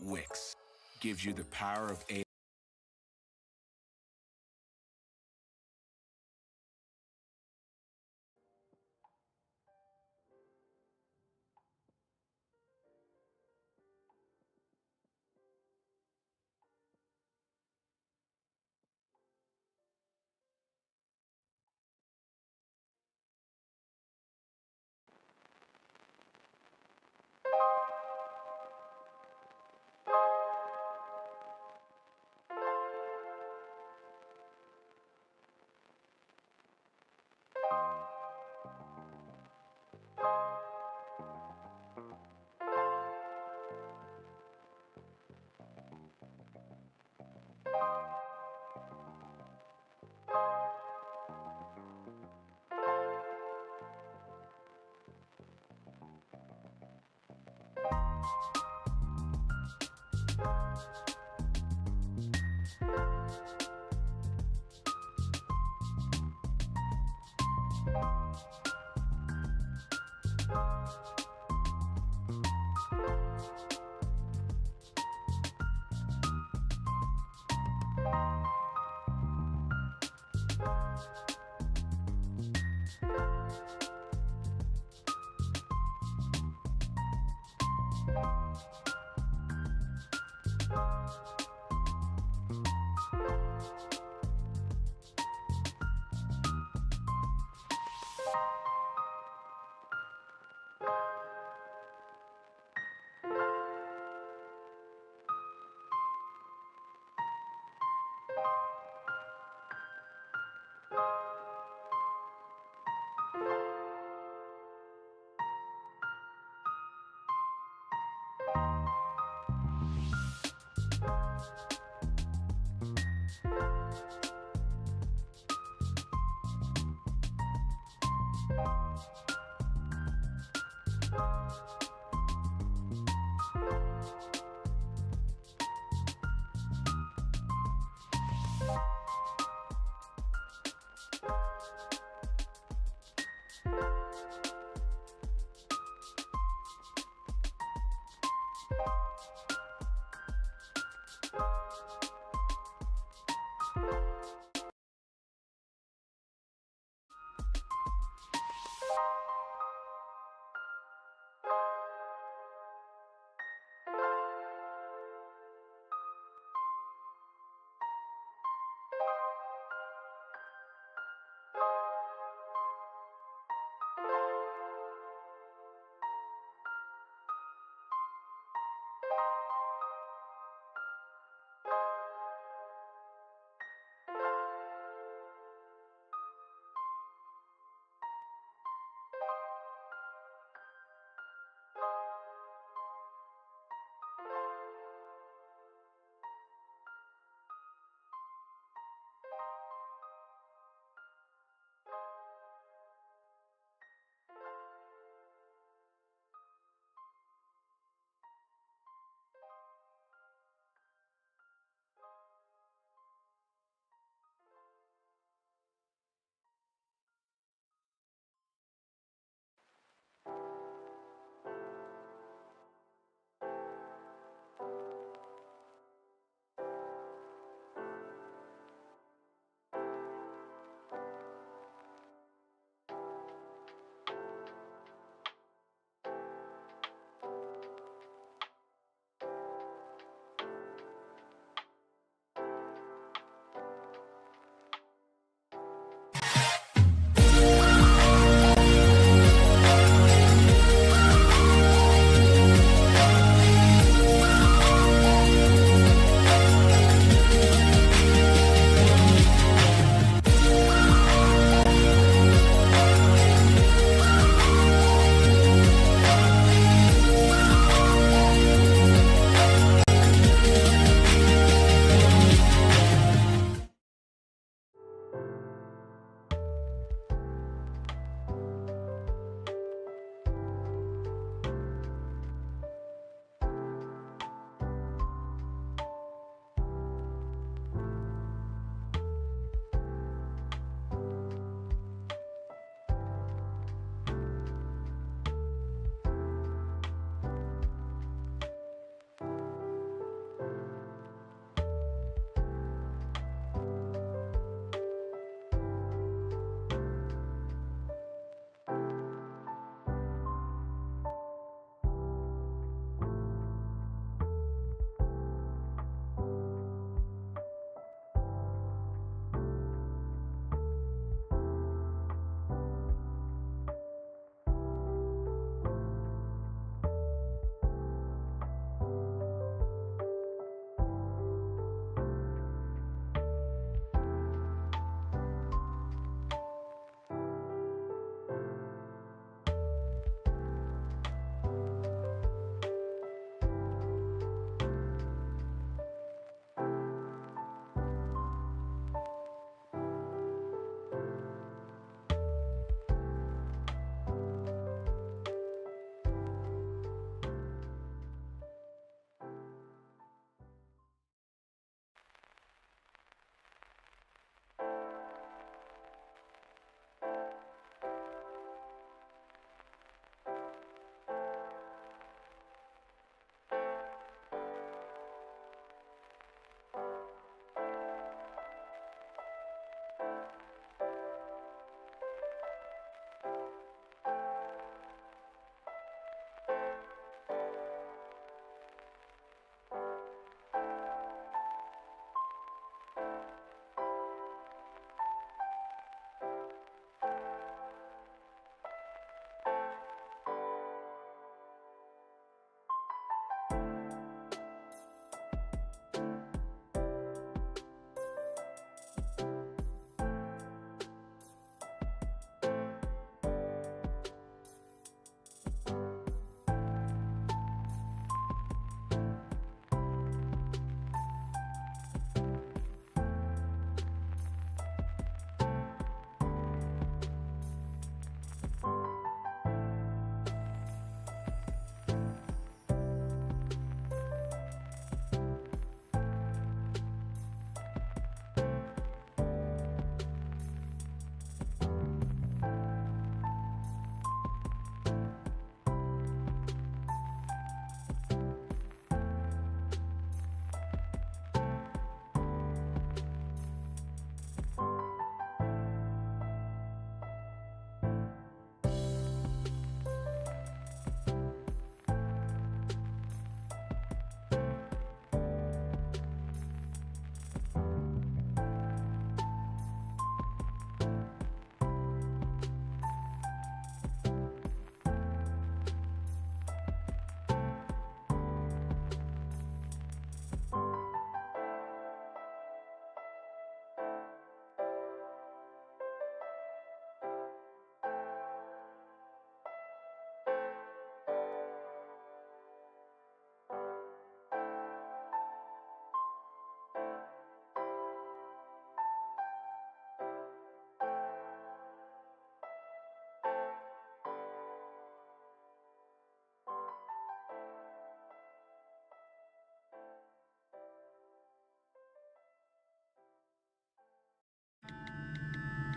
Wix gives you the power of AI.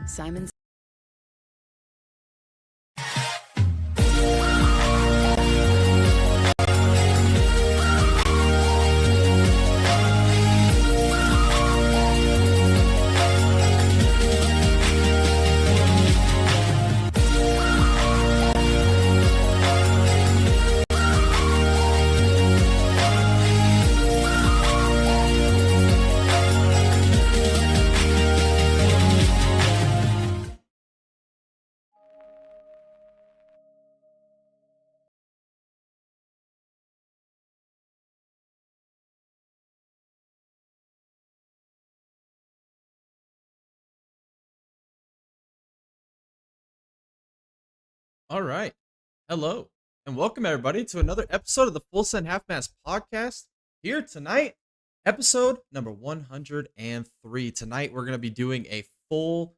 Simon's. All right. Hello, and welcome everybody to another episode of the Full Send Half Mass podcast. Here tonight, episode number 103. Tonight, we're going to be doing a full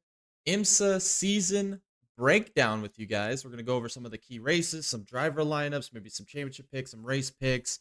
IMSA season breakdown with you guys. We're going to go over some of the key races, some driver lineups, maybe some championship picks, some race picks,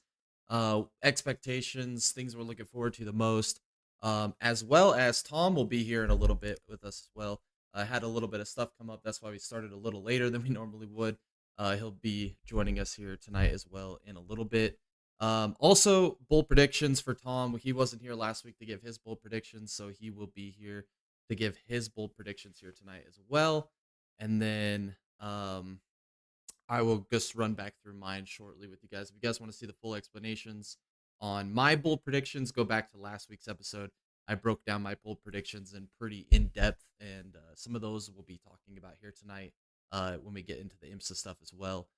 expectations, things we're looking forward to the most, as well as Tom will be here in a little bit with us as well. I had a little bit of stuff come up. That's why we started a little later than we normally would. He'll be joining us here tonight as well in a little bit. Also, bold predictions for Tom. He wasn't here last week to give his bold predictions, so he will be here to give his bold predictions here tonight as well. And then I will just run back through mine shortly with you guys. If you guys want to see the full explanations on my bold predictions, go back to last week's episode. I broke down my bold predictions in pretty in depth, and some of those we'll be talking about here tonight when we get into the IMSA stuff as well.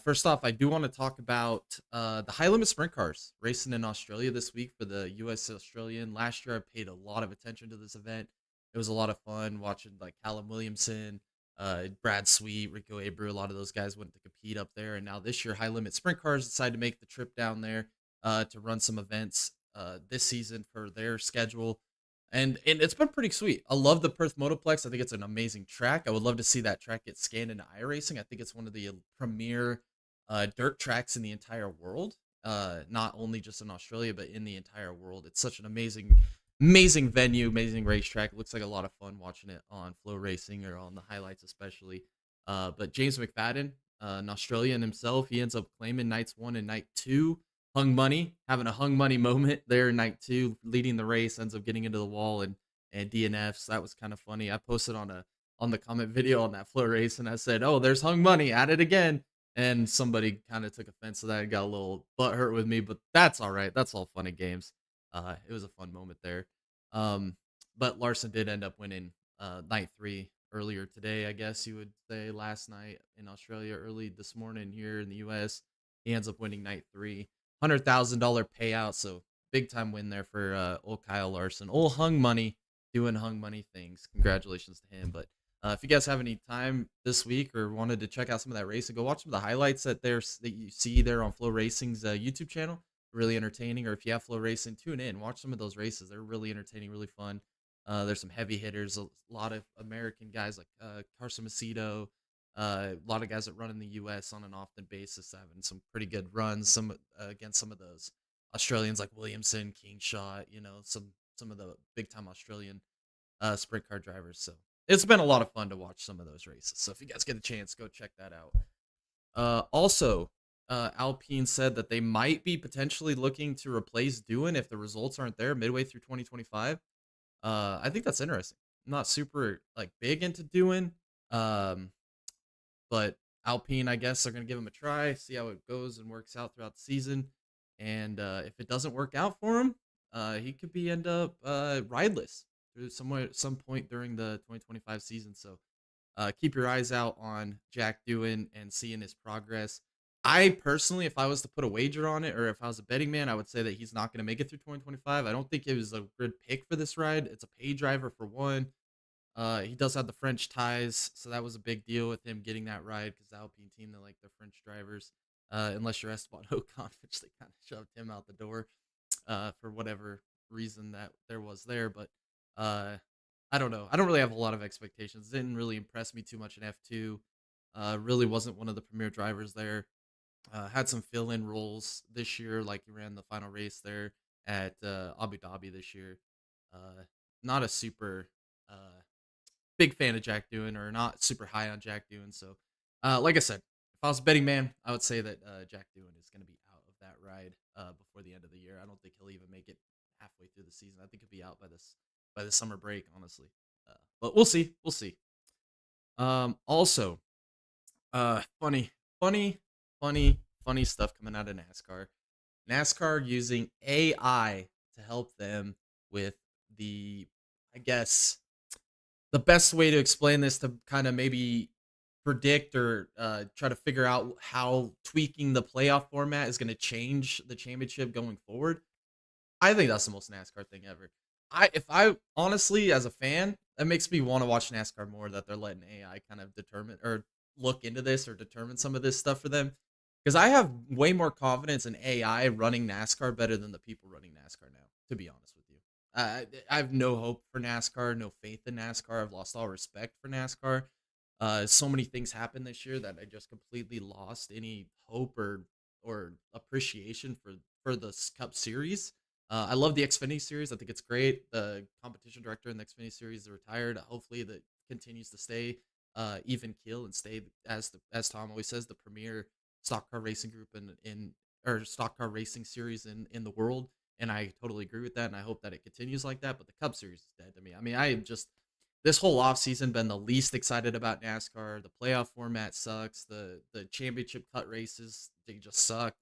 First off, I do want to talk about the high limit sprint cars racing in Australia this week for the US Australian. Last year, I paid a lot of attention to this event. It was a lot of fun watching like Callum Williamson, Brad Sweet, Rico Abreu. A lot of those guys went to compete up there, and now this year, high limit sprint cars decided to make the trip down there to run some events this season for their schedule. And it's been pretty sweet. I love the Perth Motoplex. I think it's an amazing track. I would love to see that track get scanned into iRacing. I think it's one of the premier dirt tracks in the entire world. Not only just in Australia, but in the entire world. It's such an amazing venue, amazing racetrack. It looks like a lot of fun watching it on Flow Racing or on the highlights especially. But James McFadden, an Australian himself, he ends up claiming nights 1 and night 2. Hung money, having a hung money moment there in night 2, leading the race, ends up getting into the wall and DNFs. That was kind of funny. I posted on the comment video on that Flow race, and I said, "Oh, there's hung money at it again." And somebody kind of took offense to that and got a little butthurt with me, but that's all right. That's all fun and games. It was a fun moment there. Um, but Larson did end up winning night 3 earlier today, I guess you would say, last night in Australia, early this morning here in the US. He ends up winning night 3. $100,000 payout, so big time win there for old Kyle Larson. Old hung money, doing hung money things. Congratulations to him. But if you guys have any time this week or wanted to check out some of that racing, go watch some of the highlights that you see there on Flow Racing's YouTube channel. Really entertaining. Or if you have Flow Racing, tune in, watch some of those races. They're really entertaining, really fun. There's some heavy hitters, a lot of American guys like Carson Macedo, a lot of guys that run in the U.S. on an often basis, having some pretty good runs. Some against some of those Australians like Williamson, Kingshot, some of the big time Australian sprint car drivers. So it's been a lot of fun to watch some of those races. So if you guys get a chance, go check that out. Also, Alpine said that they might be potentially looking to replace Doohan if the results aren't there midway through 2025. I think that's interesting. I'm not super like big into Doohan. But Alpine, I guess, are going to give him a try, see how it goes and works out throughout the season. And if it doesn't work out for him, he could end up rideless through some point during the 2025 season. So keep your eyes out on Jack Doohan and seeing his progress. I personally, if I was to put a wager on it, or if I was a betting man, I would say that he's not going to make it through 2025. I don't think it was a good pick for this ride. It's a pay driver for one. He does have the French ties, so that was a big deal with him getting that ride because the Alpine team, they like their French drivers. Unless you're Esteban Ocon, which they kind of shoved him out the door for whatever reason that there was there. But I don't know. I don't really have a lot of expectations. Didn't really impress me too much in F2. Really wasn't one of the premier drivers there. Had some fill-in roles this year, like he ran the final race there at Abu Dhabi this year. Not a super big fan of Jack Doohan or not super high on Jack Doohan. So, like I said, if I was a betting man, I would say that Jack Doohan is going to be out of that ride before the end of the year. I don't think he'll even make it halfway through the season. I think he'll be out by the summer break, honestly. But we'll see. We'll see. Also, funny, funny, funny stuff coming out of NASCAR. NASCAR using AI to help them with the, I guess, the best way to explain this to kind of maybe predict or try to figure out how tweaking the playoff format is going to change the championship going forward. I think that's the most NASCAR thing ever. If I honestly, as a fan, that makes me want to watch NASCAR more. That they're letting AI kind of determine or look into this or determine some of this stuff for them. Because I have way more confidence in AI running NASCAR better than the people running NASCAR now. To be honest with you, I have no hope for NASCAR, no faith in NASCAR. I've lost all respect for NASCAR. So many things happened this year that I just completely lost any hope or appreciation for the Cup Series. I love the Xfinity Series. I think it's great. The competition director in the Xfinity Series is retired. Hopefully, that continues to stay even keel and stay as Tom always says, the premier stock car racing group in or stock car racing series in the world. And I totally agree with that, and I hope that it continues like that. But the Cup Series is dead to me. I mean, I am just this whole offseason been the least excited about NASCAR. The playoff format sucks. The championship cut races, they just suck.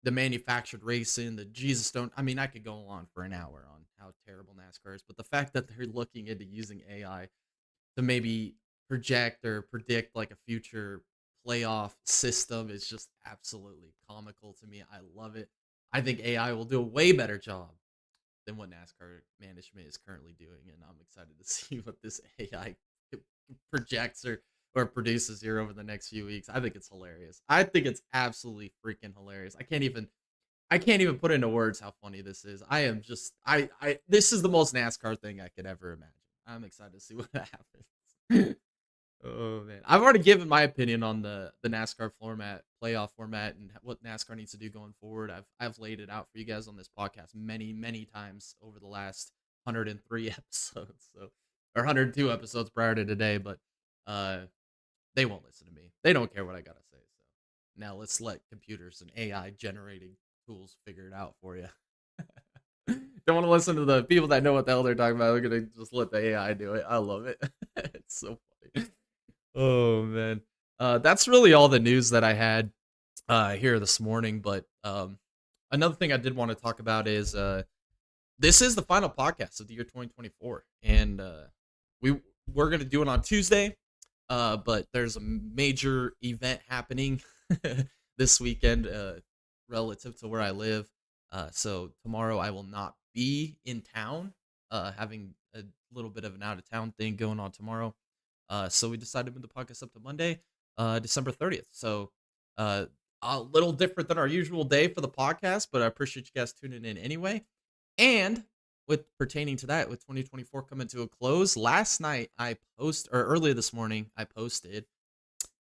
The manufactured racing, the Jesus don't. I mean, I could go on for an hour on how terrible NASCAR is, but the fact that they're looking into using AI to maybe project or predict like a future playoff system is just absolutely comical to me. I love it. I think AI will do a way better job than what NASCAR management is currently doing, and I'm excited to see what this AI projects or produces here over the next few weeks. I think it's hilarious. I think it's absolutely freaking hilarious. I can't even put into words how funny this is. I am just I this is the most NASCAR thing I could ever imagine. I'm excited to see what happens. Oh man, I've already given my opinion on the NASCAR format, playoff format, and what NASCAR needs to do going forward. I've laid it out for you guys on this podcast many times over the last 103 episodes, so or 102 episodes prior to today. But uh, they won't listen to me. They don't care what I gotta say. So now let's let computers and AI generating tools figure it out for you. Don't want to listen to the people that know what the hell they're talking about. They're gonna just let the AI do it. I love it. It's so funny. Oh man. That's really all the news that I had here this morning. But another thing I did want to talk about is this is the final podcast of the year 2024, and we we're gonna do it on Tuesday. But there's a major event happening this weekend relative to where I live. So tomorrow I will not be in town, having a little bit of an out of town thing going on tomorrow. So we decided to move the podcast up to Monday, December 30th. So a little different than our usual day for the podcast, but I appreciate you guys tuning in anyway. And with pertaining to that, with 2024 coming to a close, last night or earlier this morning, I posted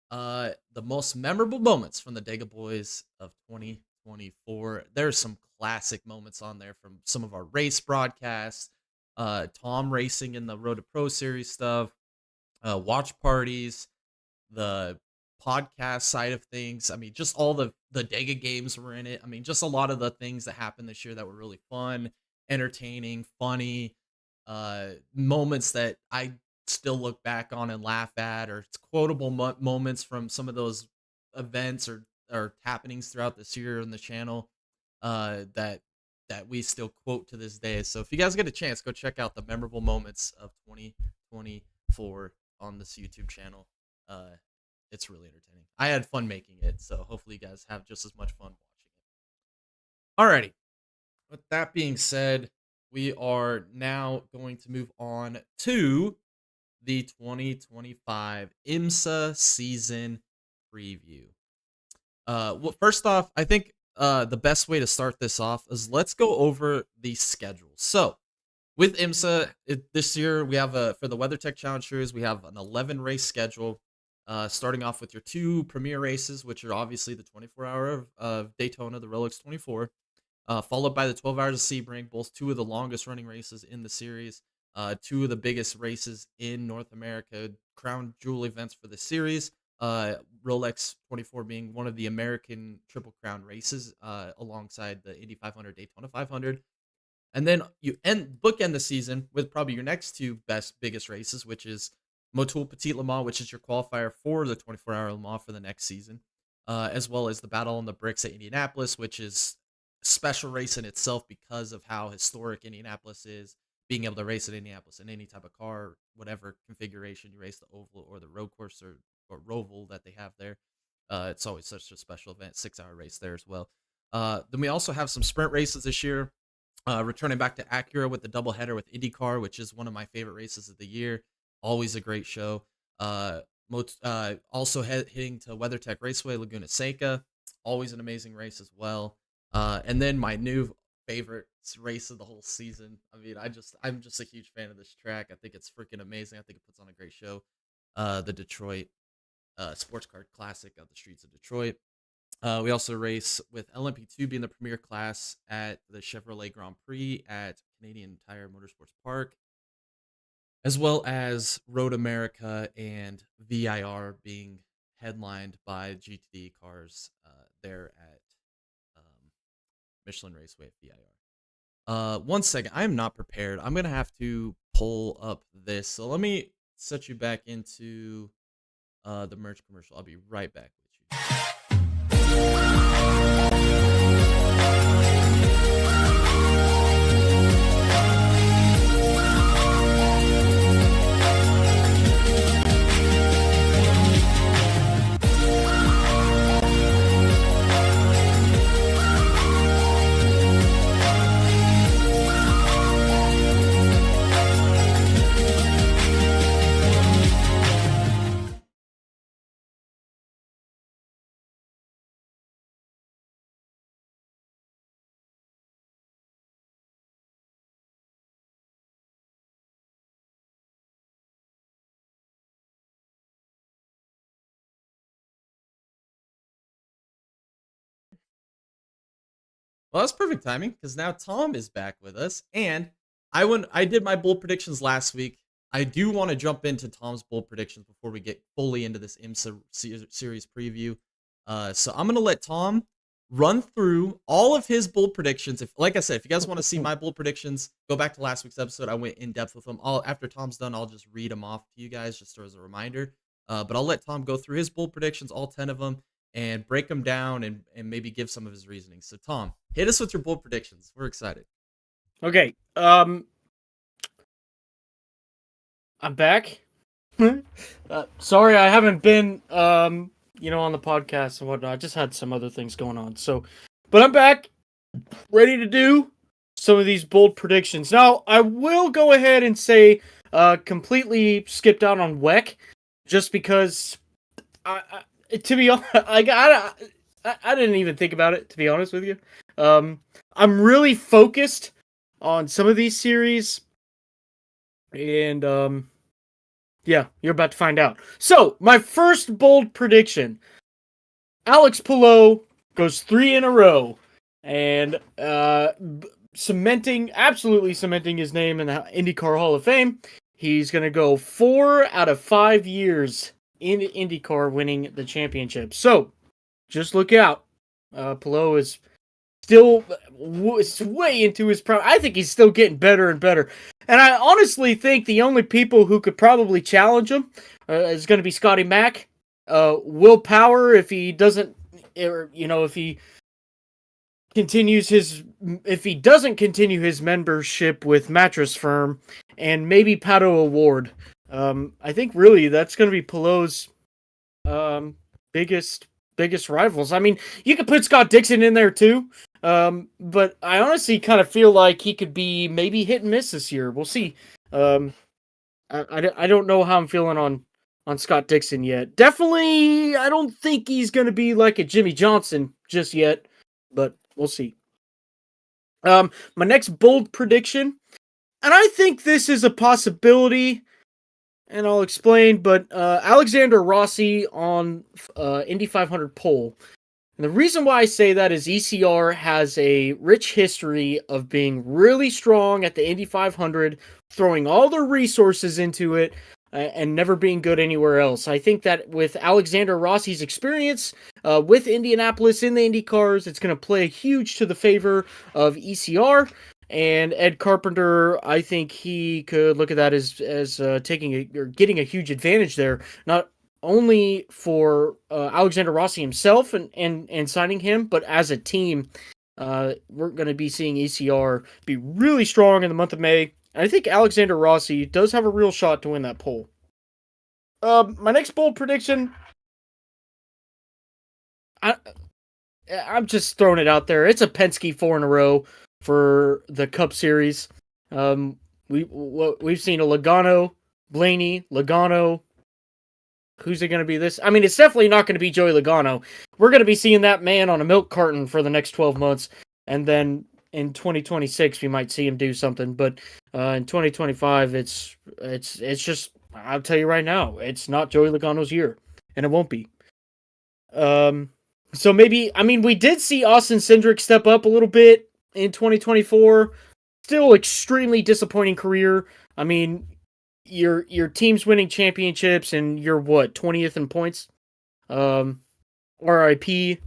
the most memorable moments from the Dega Boys of 2024. There's some classic moments on there from some of our race broadcasts, Tom racing in the Road to Pro Series stuff, watch parties, the podcast side of things. I mean, just all the Dega games were in it. I mean, just a lot of the things that happened this year that were really fun, entertaining, funny, moments that I still look back on and laugh at, or it's quotable moments from some of those events or happenings throughout this year on the channel that we still quote to this day. So if you guys get a chance, go check out the memorable moments of 2024 on this YouTube channel. It's really entertaining. I had fun making it, so hopefully you guys have just as much fun watching it. Alrighty. With that being said, we are now going to move on to the 2025 IMSA season preview. Well, first off, I think the best way to start this off is let's go over the schedule. So with IMSA this year, we have for the WeatherTech Challenge Series, we have an 11 race schedule. Starting off with your two premier races, which are obviously the 24-hour of Daytona, the Rolex 24, followed by the 12 hours of Sebring, both two of the longest running races in the series. two of the biggest races in North America, crown jewel events for the series. Rolex 24 being one of the American Triple Crown races, alongside the Indy 500, Daytona 500. And then you bookend the season with probably your next two biggest races, which is Motul Petit Le Mans, which is your qualifier for the 24-hour Le Mans for the next season, as well as the Battle on the Bricks at Indianapolis, which is a special race in itself because of how historic Indianapolis is. Being able to race at Indianapolis in any type of car, whatever configuration you race, the oval or the road course or roval that they have there. It's always such a special event, 6-hour race there as well. Then we also have some sprint races this year. Returning back to Acura with the doubleheader with IndyCar, which is one of my favorite races of the year. Always a great show. Also hitting to WeatherTech Raceway, Laguna Seca. Always an amazing race as well. And then my new favorite race of the whole season. I mean, I'm just a huge fan of this track. I think it's freaking amazing. I think it puts on a great show. The Detroit Sports Car Classic on the streets of Detroit. We also race with LMP2 being the premier class at the Chevrolet Grand Prix at Canadian Tire Motorsports Park, as well as Road America and VIR being headlined by GTD cars there at Michelin Raceway at VIR. 1 second, I am not prepared. I'm going to have to pull up this. So let me set you back into the merch commercial. I'll be right back with you. Well, that's perfect timing because now Tom is back with us, and I did my bold predictions last week. I do want to jump into Tom's bold predictions before we get fully into this IMSA series preview. So I'm gonna let Tom run through all of his bold predictions. Like I said, if you guys want to see my bold predictions, go back to last week's episode. I went in depth with them. After Tom's done, I'll just read them off to you guys just as a reminder. But I'll let Tom go through his bold predictions, all 10 of them, and break them down and maybe give some of his reasoning. So Tom, hit us with your bold predictions. We're excited. Okay. I'm back. Sorry, I haven't been, on the podcast and whatnot. I just had some other things going on. But I'm back, ready to do some of these bold predictions. Now, I will go ahead and say, completely skipped out on WEC, just because, to be honest, I didn't even think about it, to be honest with you. I'm really focused on some of these series, and yeah, you're about to find out. So, my first bold prediction: Alex Palou goes 3 in a row, and absolutely cementing his name in the IndyCar Hall of Fame. He's going to go 4 out of 5 years in IndyCar winning the championship. So, just look out. Palou is still way into his prime. I think he's still getting better and better. And I honestly think the only people who could probably challenge him is going to be Scotty Mack. Will Power, if he doesn't, if he doesn't continue his membership with Mattress Firm, and maybe Pato Award. I think really that's going to be Palou's biggest rivals. I mean, you could put Scott Dixon in there too, but I honestly kind of feel like he could be maybe hit and miss this year. We'll see. I don't know how I'm feeling on Scott Dixon yet. Definitely, I don't think he's going to be like a Jimmy Johnson just yet, but we'll see. My next bold prediction, and I think this is a possibility, and I'll explain, but Alexander Rossi on Indy 500 pole. And the reason why I say that is ECR has a rich history of being really strong at the Indy 500 throwing all their resources into it and never being good anywhere else. I think that with Alexander Rossi's experience with Indianapolis in the Indy cars, it's going to play huge to the favor of ECR. And Ed Carpenter, I think he could look at that as taking or getting a huge advantage there, not only for Alexander Rossi himself and signing him, but as a team. We're going to be seeing ECR be really strong in the month of May. And I think Alexander Rossi does have a real shot to win that pole. My next bold prediction, I'm just throwing it out there. It's a Penske 4 in a row for the Cup Series. We've seen a Logano, Blaney, Logano. Who's it going to be this? I mean, it's definitely not going to be Joey Logano. We're going to be seeing that man on a milk carton for the next 12 months. And then in 2026, we might see him do something. But in 2025, it's just, I'll tell you right now, it's not Joey Logano's year. And it won't be. So maybe, I mean, we did see Austin Cindric step up a little bit in 2024. Still extremely disappointing career. I mean, your team's winning championships and you're what, 20th in points? RIP.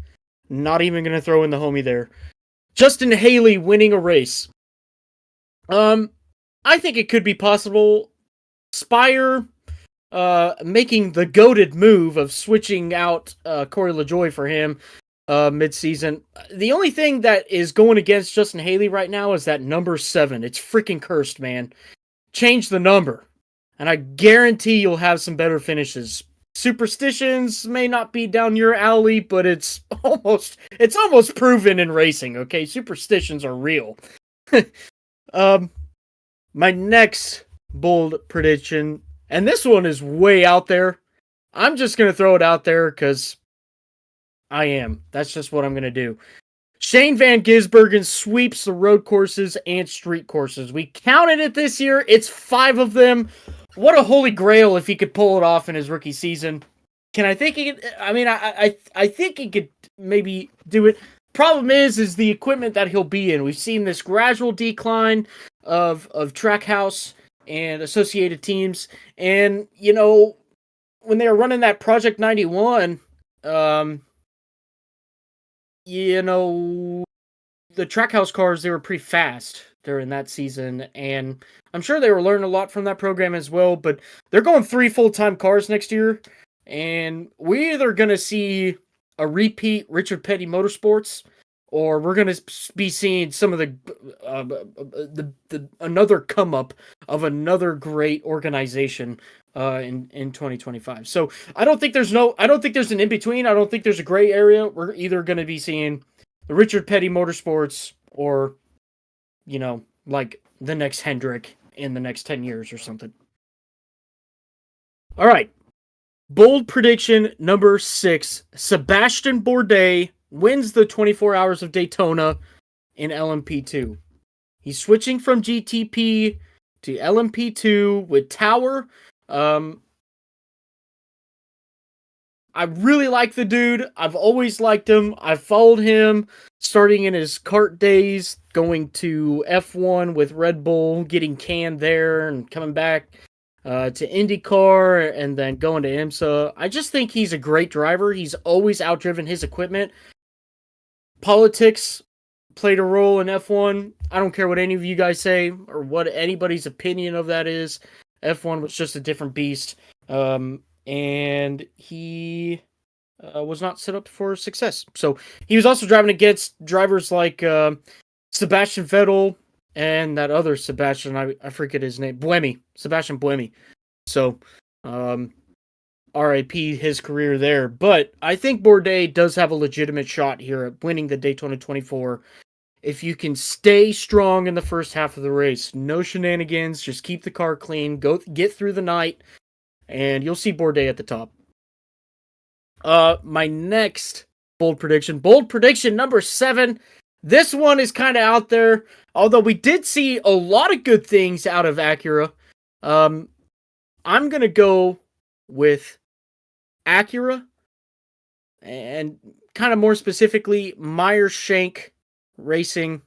Not even going to throw in the homie there. Justin Haley winning a race. I think it could be possible. Spire making the goated move of switching out Corey LaJoie for him mid-season. The only thing that is going against Justin Haley right now is that number 7. It's freaking cursed, man. Change the number. And I guarantee you'll have some better finishes. Superstitions may not be down your alley, but it's almost proven in racing, okay? Superstitions are real. My next bold prediction, and this one is way out there. I'm just going to throw it out there because I am. That's just what I'm going to do. Shane Van Gisbergen sweeps the road courses and street courses. We counted it this year. It's 5 of them. What a holy grail if he could pull it off in his rookie season. Can I think he could? I mean, I think he could maybe do it. Problem is the equipment that he'll be in. We've seen this gradual decline of Trackhouse and associated teams. And, you know, when they were running that Project 91, you know, the Trackhouse cars, they were pretty fast during that season, and I'm sure they were learning a lot from that program as well, but they're going 3 full-time cars next year, and we're either going to see a repeat Richard Petty Motorsports, or we're going to be seeing some of the another come-up of another great organization in 2025. So I don't think there's an in-between. I don't think there's a gray area. We're either going to be seeing the Richard Petty Motorsports or, you know, like the next Hendrick in the next 10 years or something. All right. Bold prediction number 6. Sebastian Bourdais wins the 24 Hours of Daytona in LMP2. He's switching from GTP to LMP2 with Tower. I really like the dude. I've always liked him. I've followed him starting in his kart days, going to F1 with Red Bull, getting canned there and coming back to IndyCar and then going to IMSA. I just think he's a great driver. He's always outdriven his equipment. Politics played a role in F1. I don't care what any of you guys say or what anybody's opinion of that is. F1 was just a different beast. And he was not set up for success. So he was also driving against drivers like Sebastian Vettel and that other Sebastian, I forget his name, Sebastian Buemi. So RIP his career there. But I think Bourdais does have a legitimate shot here at winning the Daytona 24. If you can stay strong in the first half of the race, no shenanigans, just keep the car clean, get through the night, and you'll see Bourdais at the top. My next bold prediction number 7. This one is kind of out there, although we did see a lot of good things out of Acura. I'm going to go with Acura, and kind of more specifically, Meyer Shank Racing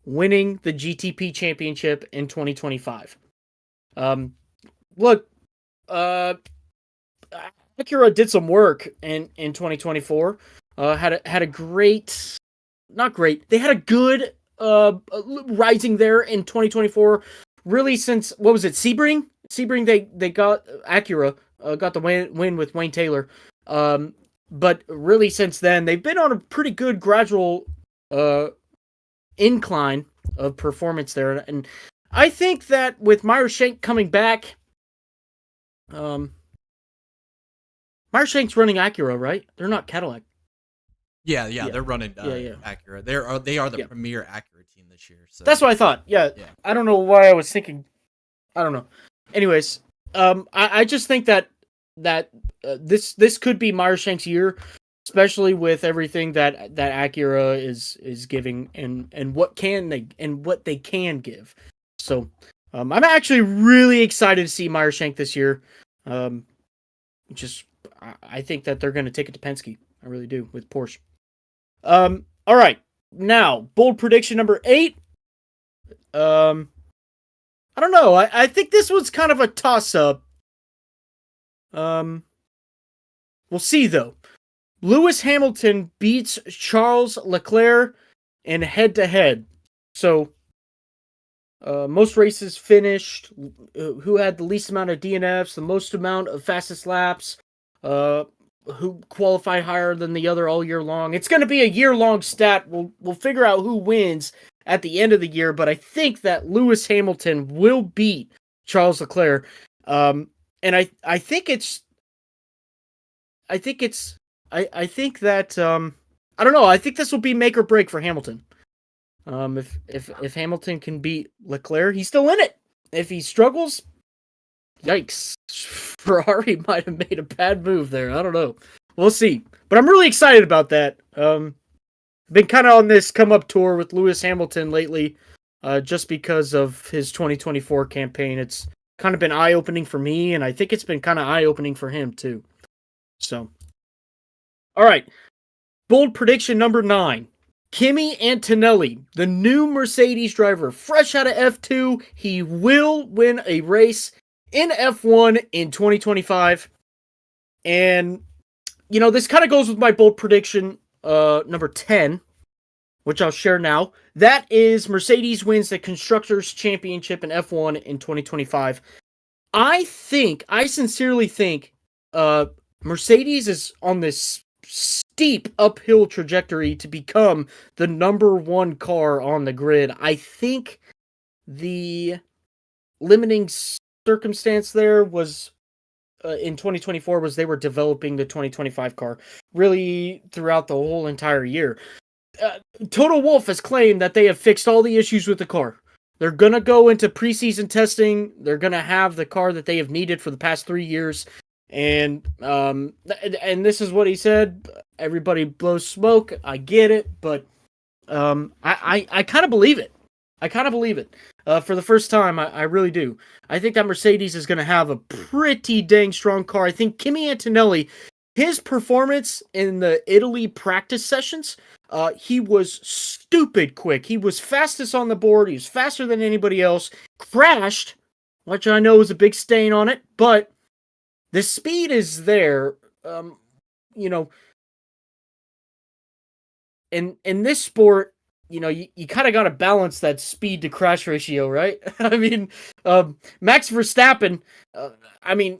winning the GTP championship in 2025. Look, Acura did some work in 2024. Had a great, not great. They had a good rising there in 2024. Really, since what was it, Sebring? Sebring, they got Acura got the win with Wayne Taylor. But really, since then, they've been on a pretty good gradual incline of performance there, and I think that with Meyershank coming back, Meyershank's running Acura, right? They're not Cadillac. Yeah, they're running Acura. They are the premier Acura team this year. So that's what I thought. Yeah. I don't know why I was thinking. I don't know. Anyways, I just think that this could be Meyershank's year, especially with everything that Acura is giving and what they can give. So I'm actually really excited to see Meyershank this year. I think that they're going to take it to Penske. I really do, with Porsche. All right, now bold prediction number 8. I don't know. I think this was kind of a toss-up. We'll see though. Lewis Hamilton beats Charles Leclerc in head-to-head. So, most races finished. Who had the least amount of DNFs, the most amount of fastest laps. Who qualified higher than the other all year long. It's going to be a year-long stat. We'll figure out who wins at the end of the year, but I think that Lewis Hamilton will beat Charles Leclerc. And I think that I don't know. I think this will be make or break for Hamilton. If Hamilton can beat Leclerc, he's still in it. If he struggles, yikes. Ferrari might have made a bad move there. I don't know. We'll see. But I'm really excited about that. Been kind of on this come-up tour with Lewis Hamilton lately, just because of his 2024 campaign. It's kind of been eye-opening for me, and I think it's been kind of eye-opening for him, too. So, all right. Bold prediction number 9. Kimi Antonelli, the new Mercedes driver, fresh out of F2. He will win a race in F1 in 2025. And, this kind of goes with my bold prediction number 10, which I'll share now. That is Mercedes wins the Constructors' Championship in F1 in 2025. I sincerely think Mercedes is on this steep uphill trajectory to become the number 1 car on the grid. I think the limiting circumstance there was in 2024 was they were developing the 2025 car really throughout the whole entire year. Toto Wolff has claimed that they have fixed all the issues with the car. They're going to go into preseason testing. They're going to have the car that they have needed for the past 3 years. And this is what he said. Everybody blows smoke. I get it, but I kind of believe it. For the first time, I really do. I think that Mercedes is going to have a pretty dang strong car. I think Kimi Antonelli, his performance in the Italy practice sessions, he was stupid quick. He was fastest on the board. He was faster than anybody else. Crashed, which I know is a big stain on it, but the speed is there. In this sport, you kind of got to balance that speed to crash ratio, right? I mean, Max Verstappen, I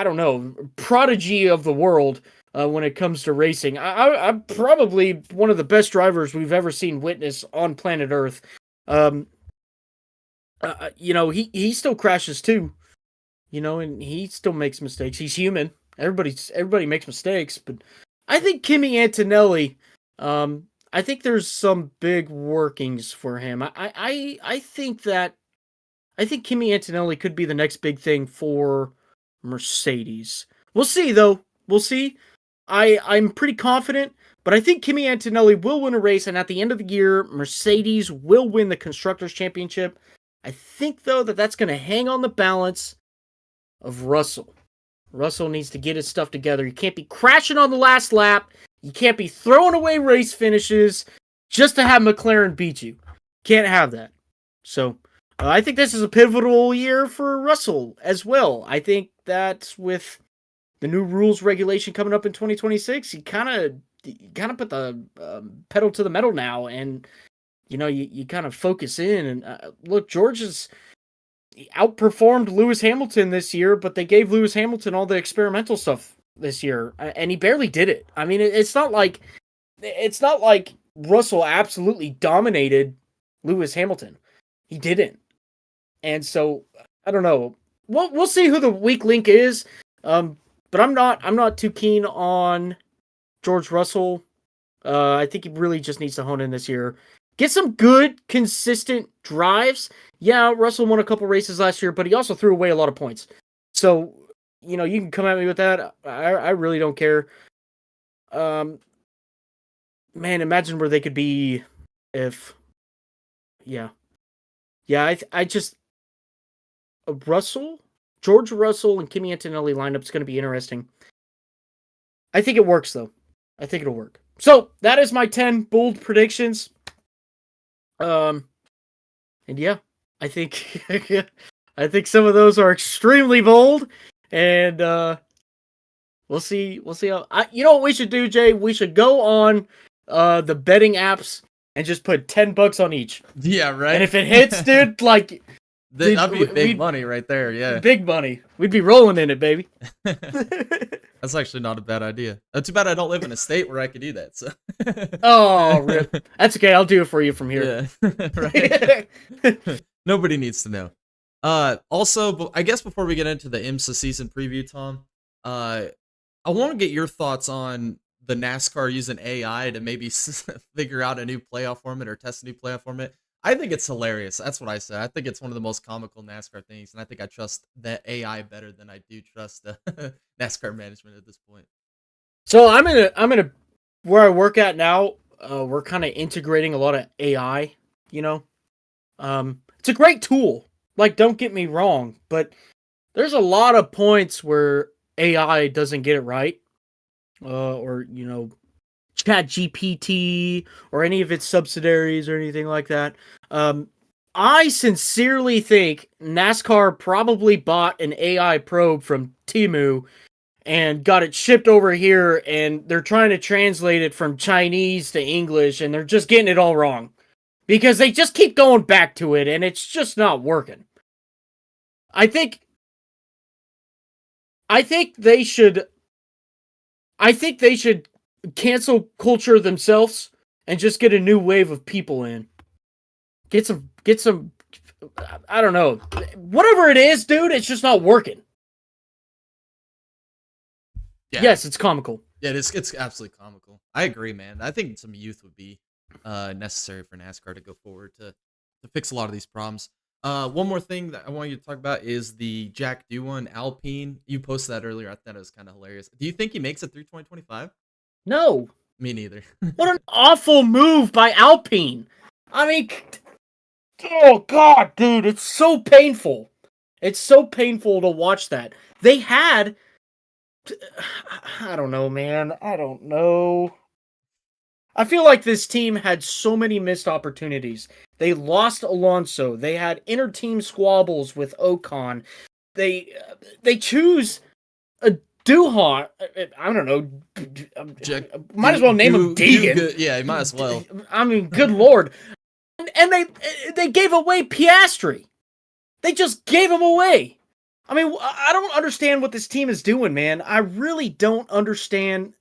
don't know, prodigy of the world when it comes to racing. I'm probably one of the best drivers we've ever seen witness on planet Earth. He still crashes too, and he still makes mistakes. He's human. Everybody makes mistakes, but I think Kimi Antonelli, I think there's some big workings for him. I think Kimi Antonelli could be the next big thing for Mercedes. We'll see, though. We'll see. I'm pretty confident, but I think Kimi Antonelli will win a race, and at the end of the year, Mercedes will win the Constructors' Championship. I think, though, that's going to hang on the balance of Russell. Russell needs to get his stuff together. He can't be crashing on the last lap. You can't be throwing away race finishes just to have McLaren beat you. Can't have that. So, I think this is a pivotal year for Russell as well. I think that with the new rules regulation coming up in 2026, you kind of put the pedal to the metal now, and you kind of focus in. And look, George has outperformed Lewis Hamilton this year, but they gave Lewis Hamilton all the experimental stuff this year, and he barely did it. I mean, it's not like Russell absolutely dominated Lewis Hamilton. He didn't. And so I don't know. We'll see who the weak link is. But I'm not too keen on George Russell. I think he really just needs to hone in this year. Get some good, consistent drives. Yeah, Russell won a couple races last year, but he also threw away a lot of points. So, you can come at me with that. I really don't care. Man, imagine where they could be if, yeah. Yeah, I just, George Russell and Kimi Antonelli lineup's going to be interesting. I think it works, though. I think it'll work. So, that is my 10 bold predictions. And yeah, I think I think some of those are extremely bold, and we'll see how. You know what we should do, Jay? We should go on the betting apps and just put $10 on each. Yeah, right. And if it hits, dude, like that'd be big money right there. Yeah, big money. We'd be rolling in it, baby. That's actually not a bad idea. Too bad I don't live in a state where I could do that. So. Oh, rip. That's okay. I'll do it for you from here. Yeah, right. Nobody needs to know. Also, I guess before we get into the IMSA season preview, Tom, I want to get your thoughts on the NASCAR using AI to maybe figure out a new playoff format or test a new playoff format. I think it's hilarious. That's what I said. I think it's one of the most comical NASCAR things, and I think I trust the AI better than I do trust NASCAR management at this point. So I'm in a where I work at now. We're kind of integrating a lot of AI. It's a great tool. Like, don't get me wrong, but there's a lot of points where AI doesn't get it right, or Chat GPT or any of its subsidiaries or anything like that. I sincerely think NASCAR probably bought an AI probe from Temu and got it shipped over here, and they're trying to translate it from Chinese to English, and they're just getting it all wrong. Because they just keep going back to it, and it's just not working. I think they should cancel culture themselves and just get a new wave of people in. Get some I don't know. Whatever it is, dude, it's just not working. Yeah. Yes, it's comical. Yeah, it's absolutely comical. I agree, man. I think some youth would be necessary for NASCAR to go forward to fix a lot of these problems. One more thing that I want you to talk about is the Jack Doohan Alpine. You posted that earlier. I thought it was kind of hilarious. Do you think he makes it through 2025? No. Me neither. What an awful move by Alpine. I mean, oh god, dude, it's so painful. It's so painful to watch that. They had, I don't know, man. I don't know. I feel like this team had so many missed opportunities. They lost Alonso. They had inter-team squabbles with Ocon. They choose a Doohan. I don't know. Might as well name him Deegan. Yeah, you might as well. I mean, good lord. And they gave away Piastri. They just gave him away. I mean, I don't understand what this team is doing, man. I really don't understand.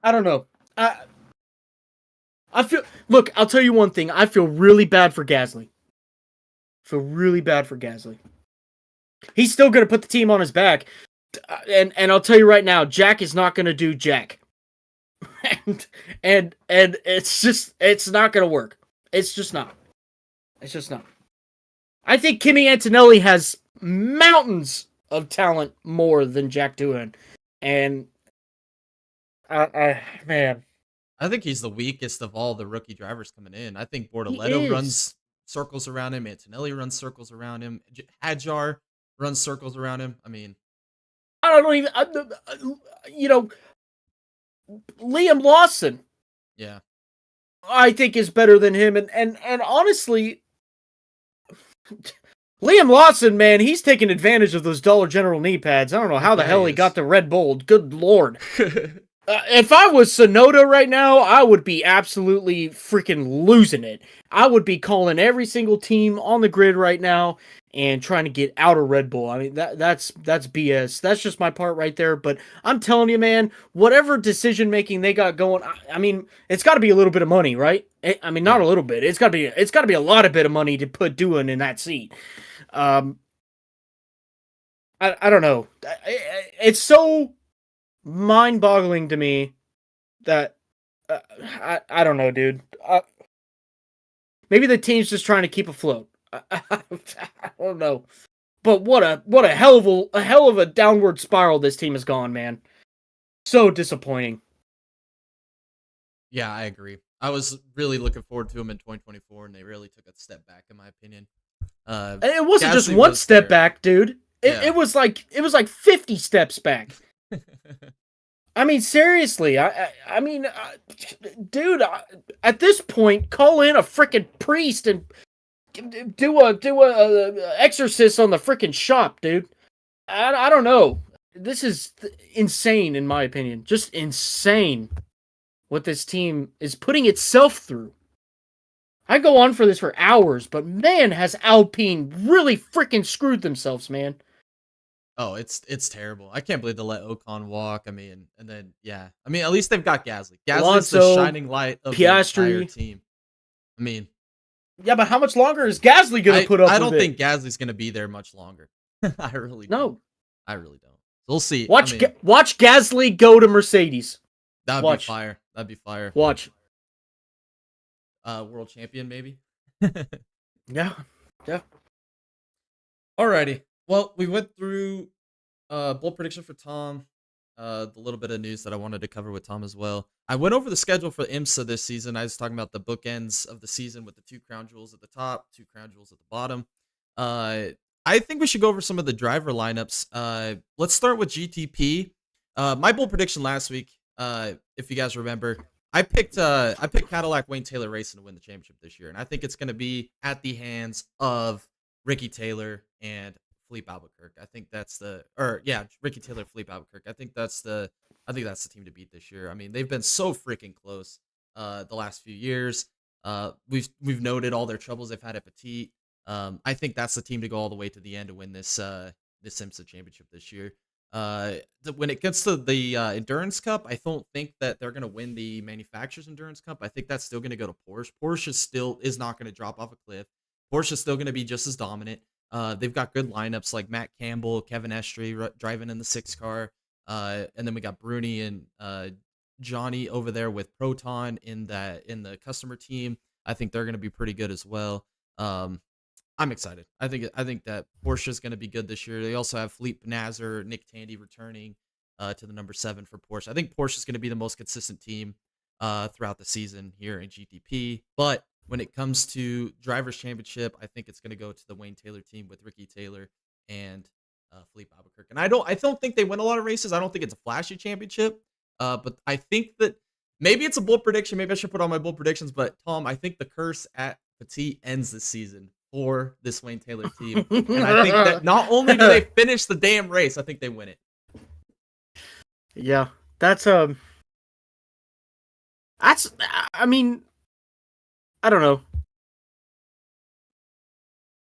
I don't know. I feel. Look, I'll tell you one thing. I feel really bad for Gasly. He's still going to put the team on his back, and I'll tell you right now, Jack is not going to do Jack, and it's not going to work. It's just not. I think Kimi Antonelli has mountains of talent more than Jack Doohan, and man, I think he's the weakest of all the rookie drivers coming in. I think Bortoletto runs circles around him. Antonelli runs circles around him. Hadjar runs circles around him. I mean, I don't even, Liam Lawson. Yeah. I think is better than him, and honestly, Liam Lawson, man, he's taking advantage of those Dollar General knee pads. I don't know how the Yeah, hell he he got is. the Red Bull. Good lord. If I was Sonoda right now, I would be absolutely freaking losing it. I would be calling every single team on the grid right now and trying to get out of Red Bull. I mean, that's BS. That's just my part right there. But I'm telling you, man, whatever decision making they got going, I mean, it's got to be a little bit of money, right? I mean, not Yeah. a little bit. It's got to be a lot of bit of money to put Doohan in that seat. Um, I don't know. It's so mind-boggling to me that I don't know, dude. Maybe the team's just trying to keep afloat. I don't know, but what a hell of a downward spiral this team has gone, man. So disappointing. Yeah, I agree. I was really looking forward to him in 2024, and they really took a step back, in my opinion. And it wasn't just Gasly one was step there. back, dude. Yeah. It was like 50 steps back. I mean, seriously. I mean, dude. At this point, call in a freaking priest and do a exorcist on the freaking shop, dude. I don't know. This is insane, in my opinion. Just insane what this team is putting itself through. I go on for this for hours, but man, has Alpine really freaking screwed themselves, man. Oh, it's terrible. I can't believe they let Ocon walk. I mean, and then yeah, I mean, at least they've got Gasly. Gasly's the Alonso, shining light of the entire Piastri. team. I mean, Yeah, but how much longer is Gasly gonna put up I with don't it? think Gasly's gonna be there much longer. I really don't. No. I really don't. We'll see. Watch I mean, watch Gasly go to Mercedes. that'd Watch. be fire. That'd be fire. Watch. World champion maybe. Yeah. Yeah. Alrighty. Well, we went through bold prediction for Tom. The little bit of news that I wanted to cover with Tom as well. I went over the schedule for IMSA this season. I was talking about the bookends of the season with the 2 crown jewels at the top, 2 crown jewels at the bottom. I think we should go over some of the driver lineups. Let's start with GTP. My bold prediction last week, if you guys remember, I picked Cadillac Wayne Taylor Racing to win the championship this year, and I think it's going to be at the hands of Ricky Taylor and Philippe Albuquerque. I think that's Ricky Taylor, Philippe Albuquerque. I think that's the team to beat this year. I mean, they've been so freaking close the last few years. We've noted all their troubles they've had at Petit. I think that's the team to go all the way to the end to win this IMSA championship this year. When it gets to the Endurance Cup, I don't think that they're going to win the Manufacturers Endurance Cup. I think that's still going to go to Porsche. Porsche still is not going to drop off a cliff. Porsche is still going to be just as dominant. They've got good lineups like Matt Campbell, Kevin Estre driving in the 6 car. And then we got Bruni and Johnny over there with Proton in the customer team. I think they're going to be pretty good as well. I'm excited. I think that Porsche is going to be good this year. They also have Philippe Nasser, Nick Tandy returning to the number 7 for Porsche. I think Porsche is going to be the most consistent team throughout the season here in GTP. But when it comes to Drivers' Championship, I think it's going to go to the Wayne Taylor team with Ricky Taylor and Philippe Albuquerque. And I don't think they win a lot of races. I don't think it's a flashy championship. But I think that maybe it's a bold prediction. Maybe I should put on my bold predictions. But Tom, I think the curse at Petit ends this season for this Wayne Taylor team. And I think that not only do they finish the damn race, I think they win it. Yeah. That's I mean, I don't know.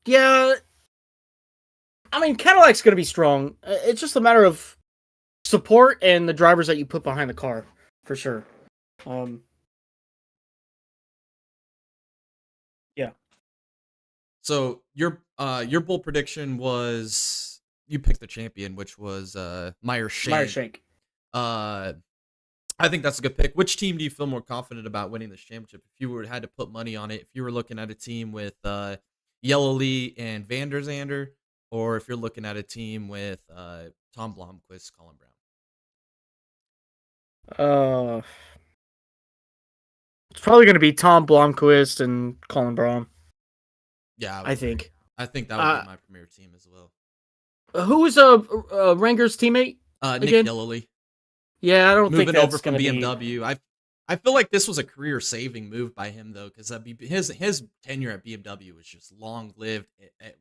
Yeah. I mean, Cadillac's going to be strong. It's just a matter of support and the drivers that you put behind the car, for sure. Yeah. So your bold prediction was you picked the champion, which was Meyer Shank. I think that's a good pick. Which team do you feel more confident about winning this championship? If you had to put money on it, if you were looking at a team with Yellow Lee and Van der Zander, or if you're looking at a team with Tom Blomqvist, Colin Brown. It's probably going to be Tom Blomqvist and Colin Brown. Yeah, I think. I think that would be my premier team as well. Who is Ranger's teammate? Nick again? Yellowly. Yeah, I don't think moving that's over from gonna BMW. Be... I feel like this was a career-saving move by him, though, because his tenure at BMW was just long-lived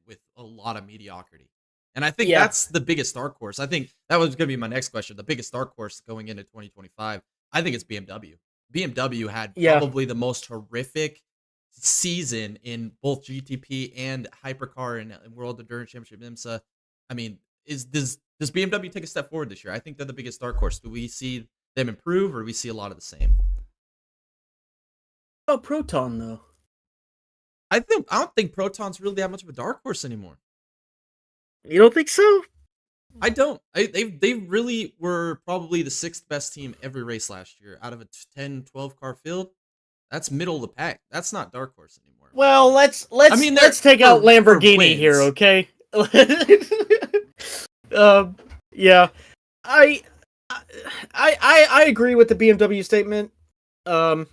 with a lot of mediocrity. And I think Yeah. that's the biggest dark horse. I think that was going to be my next question. The biggest dark horse going into 2025, I think it's BMW. BMW had Yeah. probably the most horrific season in both GTP and Hypercar and World Endurance Championship IMSA. I mean, does BMW take a step forward this year? I think they're the biggest dark horse. Do we see them improve, or do we see a lot of the same? Oh, Proton though. I don't think Proton's really that much of a dark horse anymore. You don't think so? I don't. They really were probably the 6th best team every race last year out of a 10, 12 car field. That's middle of the pack. That's not dark horse anymore. Well, let's take out for Lamborghini here, wins. okay? Yeah, I agree with the BMW statement. I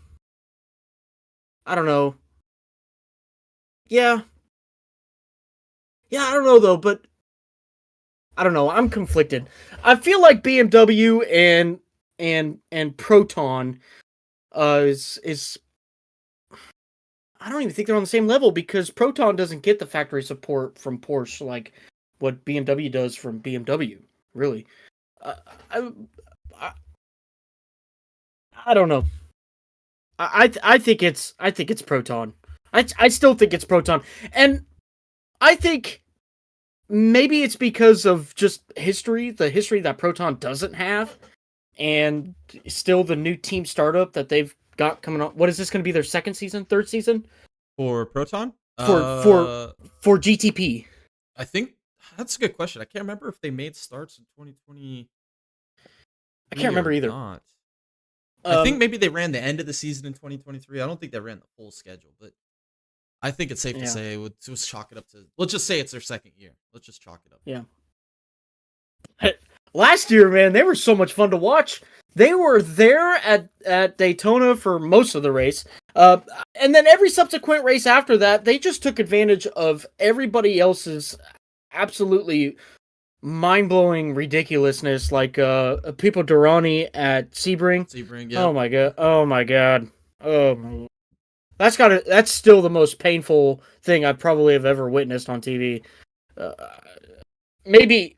don't know. Yeah, I don't know though, but I don't know. I'm conflicted. I feel like BMW and Proton is I don't even think they're on the same level because Proton doesn't get the factory support from Porsche like what BMW does from BMW. Really, I, I don't know. I think it's Proton. I still think it's Proton, and I think maybe it's because of just history, the history that Proton doesn't have, and still the new team startup that they've got coming on. What is this going to be? Their second season, third season For Proton? for GTP. I think that's a good question. I can't remember if they made starts in 2020. I can't remember either. Not. I think maybe they ran the end of the season in 2023. I don't think they ran the full schedule, but I think it's safe to say let's chalk it up to. Let's just say it's their second year. Let's just chalk it up. Yeah. Last year, man, they were so much fun to watch. They were there at Daytona for most of the race. And then every subsequent race after that, they just took advantage of everybody else's absolutely mind-blowing ridiculousness, like Pipo Derani at Sebring. Yeah. Oh my god. That's still the most painful thing I probably have ever witnessed on TV. Maybe,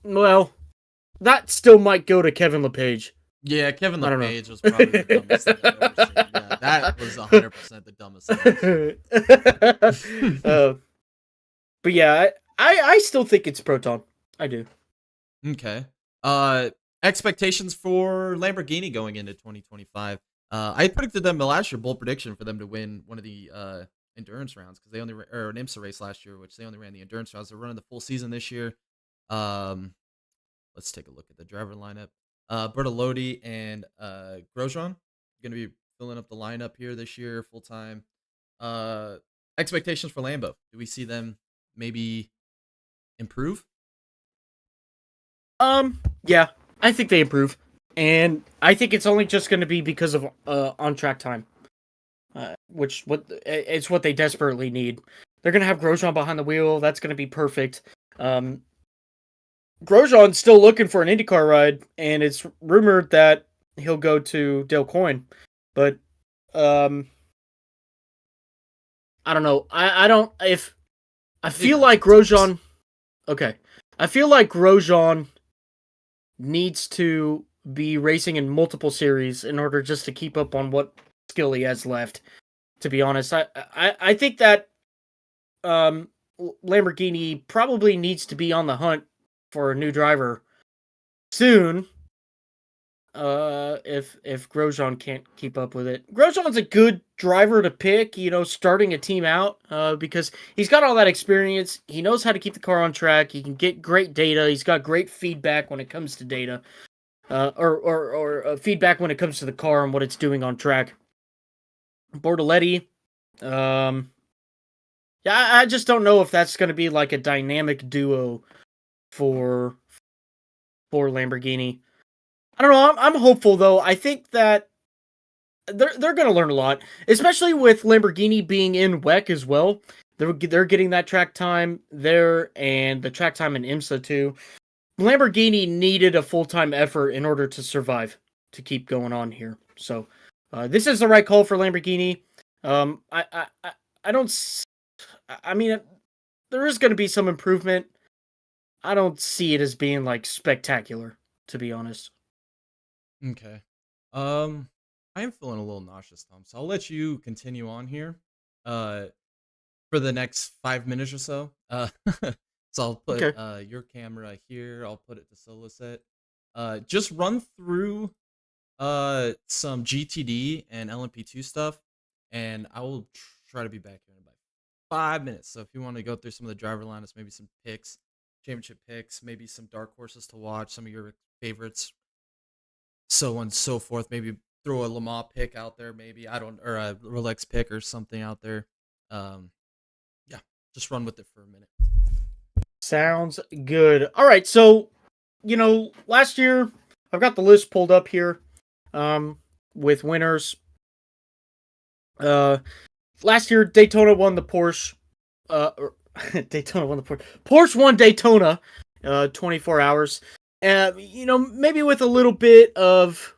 well, that still might go to Kevin LePage. Yeah, Kevin LePage was probably the dumbest thing I've ever seen. Yeah, that was 100% the dumbest thing. But yeah, I still think it's Proton. I do. Okay. Expectations for Lamborghini going into 2025. I predicted them last year, bold prediction for them to win one of the endurance rounds because they only or an IMSA race last year, which they only ran the endurance rounds. They're running the full season this year. Let's take a look at the driver lineup. Bertolotti and Grosjean going to be filling up the lineup here this year full time. Expectations for Lambo. Do we see them maybe improve? Yeah, I think they improve, and I think it's only just going to be because of on track time, it's what they desperately need. They're going to have Grosjean behind the wheel. That's going to be perfect. Grosjean's still looking for an IndyCar ride, and it's rumored that he'll go to Dale Coyne, but I don't know. I feel like Grosjean. Okay, I feel like Grosjean needs to be racing in multiple series in order just to keep up on what skill he has left. To be honest, I think that Lamborghini probably needs to be on the hunt for a new driver soon. If Grosjean can't keep up with it, Grosjean's a good driver to pick, starting a team out, because he's got all that experience. He knows how to keep the car on track. He can get great data. He's got great feedback when it comes to data, or feedback when it comes to the car and what it's doing on track. Bortoletti, yeah, I just don't know if that's going to be like a dynamic duo for Lamborghini. I don't know. I'm hopeful though. I think that they're going to learn a lot, especially with Lamborghini being in WEC as well. They're getting that track time there and the track time in IMSA too. Lamborghini needed a full-time effort in order to survive, to keep going on here. So this is the right call for Lamborghini. I don't. I mean, there is going to be some improvement. I don't see it as being like spectacular, to be honest. Okay. I am feeling a little nauseous, Tom. So I'll let you continue on here. Uh, for the next 5 minutes or so. So I'll put Okay. your camera here. I'll put it to solo set. Just run through some GTD and LMP2 stuff, and I will try to be back here in about 5 minutes. So if you want to go through some of the driver lineups, maybe some picks, championship picks, maybe some dark horses to watch, some of your favorites, so on and so forth. Maybe throw a Lamar pick out there, maybe or a Rolex pick or something out there. Um, yeah, just run with it for a minute. Sounds good. All right, so last year I've got the list pulled up here, with winners. Last year Daytona won the Porsche. Daytona won the Porsche. Porsche won Daytona, 24 hours. Maybe with a little bit of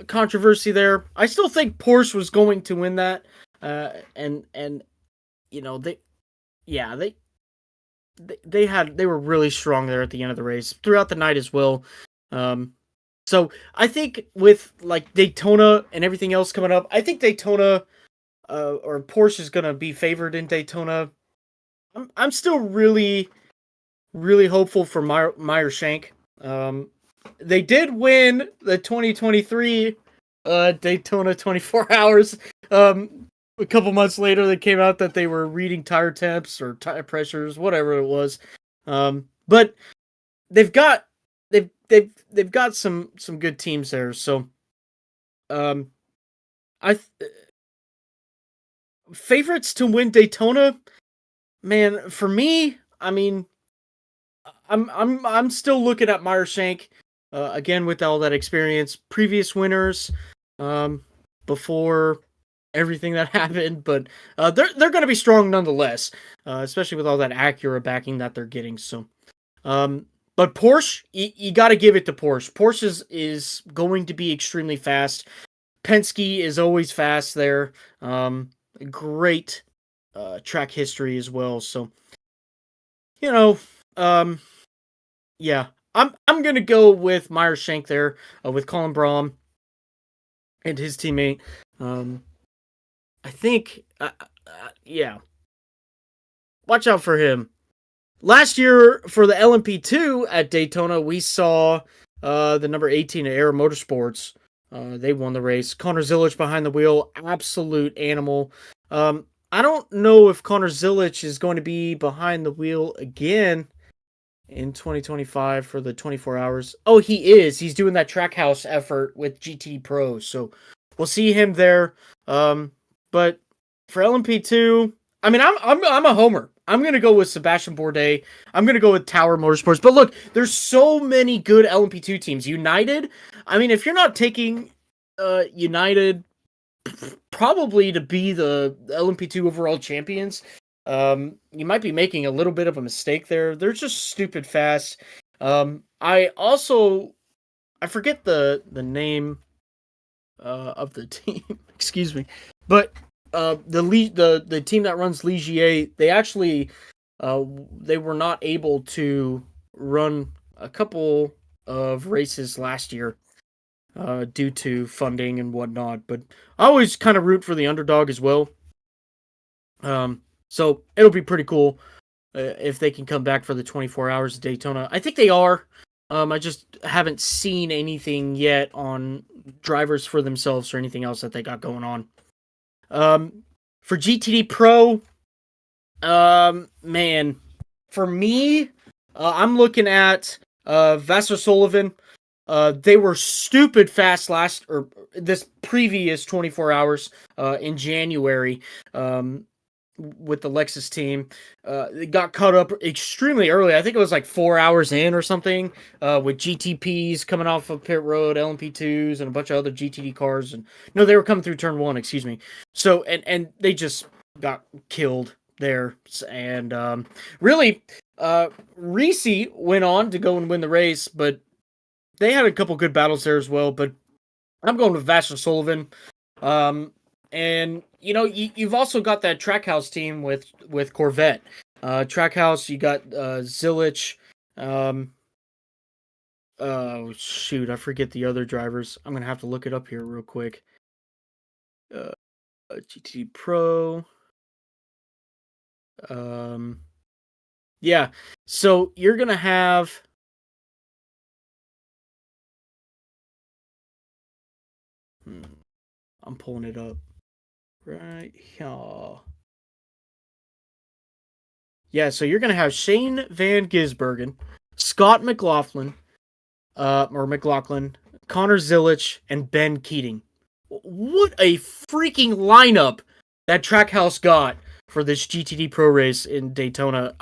controversy there. I still think Porsche was going to win that. And they were really strong there at the end of the race throughout the night as well. So I think with like Daytona and everything else coming up, I think Daytona or Porsche is gonna be favored in Daytona. I'm still really, really hopeful for Meyer Shank. They did win the 2023 Daytona 24 hours. A couple months later, they came out that they were reading tire temps or tire pressures, whatever it was. But they've got some good teams there. So, favorites to win Daytona, man. For me, I mean, I'm still looking at Meyer Shank again with all that experience, previous winners, before everything that happened, but they're going to be strong nonetheless, especially with all that Acura backing that they're getting. So, but Porsche, you got to give it to Porsche. Porsche is going to be extremely fast. Penske is always fast there. Great track history as well. So, yeah, I'm gonna go with Meyer Shank there with Colin Braun and his teammate. I think, yeah, watch out for him. Last year for the LMP2 at Daytona, we saw the number 18 at Air Motorsports. They won the race. Connor Zilic behind the wheel, absolute animal. I don't know if Connor Zilic is going to be behind the wheel again in 2025 for the 24 hours. Oh, he is. He's doing that Trackhouse effort with GT Pro, so we'll see him there. But for LMP2, I mean, I'm a homer. I'm gonna go with Sebastian Bourdais. I'm gonna go with Tower Motorsports. But look, there's so many good LMP2 teams. United. I mean, if you're not taking United probably to be the LMP2 overall champions, you might be making a little bit of a mistake there. They're just stupid fast. I forget the name of the team. Excuse me, but the team that runs Ligier, they actually they were not able to run a couple of races last year due to funding and whatnot. But I always kind of root for the underdog as well. So it'll be pretty cool if they can come back for the 24 hours of Daytona. I think they are. I just haven't seen anything yet on drivers for themselves or anything else that they got going on. For GTD Pro, man, for me, I'm looking at Vassar Sullivan. They were stupid fast this previous 24 hours in January with the Lexus team. They got caught up extremely early. I think it was like 4 hours in or something with GTPs coming off of pit road, LMP2s, and a bunch of other GTD cars. And no, they were coming through turn one, excuse me. So, and they just got killed there. And really, Reese went on to go and win the race, but they had a couple good battles there as well. But I'm going with Vassar Sullivan. And you've also got that Trackhouse team with Corvette. Trackhouse, you got Zilich. Oh shoot, I forget the other drivers. I'm gonna have to look it up here real quick. GT Pro. Yeah. So you're gonna have. I'm pulling it up right here. Yeah, so you're gonna have Shane Van Gisbergen, Scott McLaughlin, Connor Zilich, and Ben Keating. What a freaking lineup that Trackhouse got for this GTD Pro race in Daytona.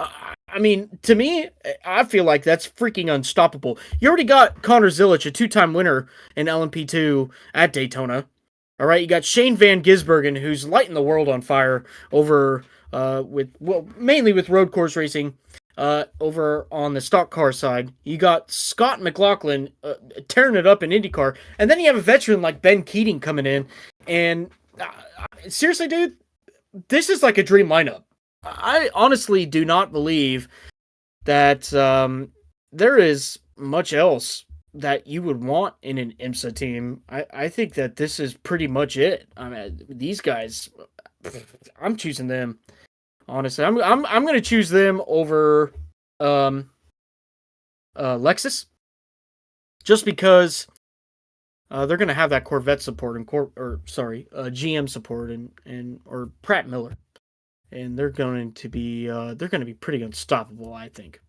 I mean, to me, I feel like that's freaking unstoppable. You already got Connor Zilich, a two-time winner in LMP2 at Daytona. All right, you got Shane Van Gisbergen, who's lighting the world on fire over mainly with road course racing. Over on the stock car side, you got Scott McLaughlin tearing it up in IndyCar, and then you have a veteran like Ben Keating coming in. And seriously, dude, this is like a dream lineup. I honestly do not believe that there is much else that you would want in an IMSA team. I think that this is pretty much it. I mean, these guys, I'm choosing them. Honestly, I'm going to choose them over Lexus, just because they're going to have that Corvette support and GM support or Pratt Miller, and they're going to be pretty unstoppable, I think.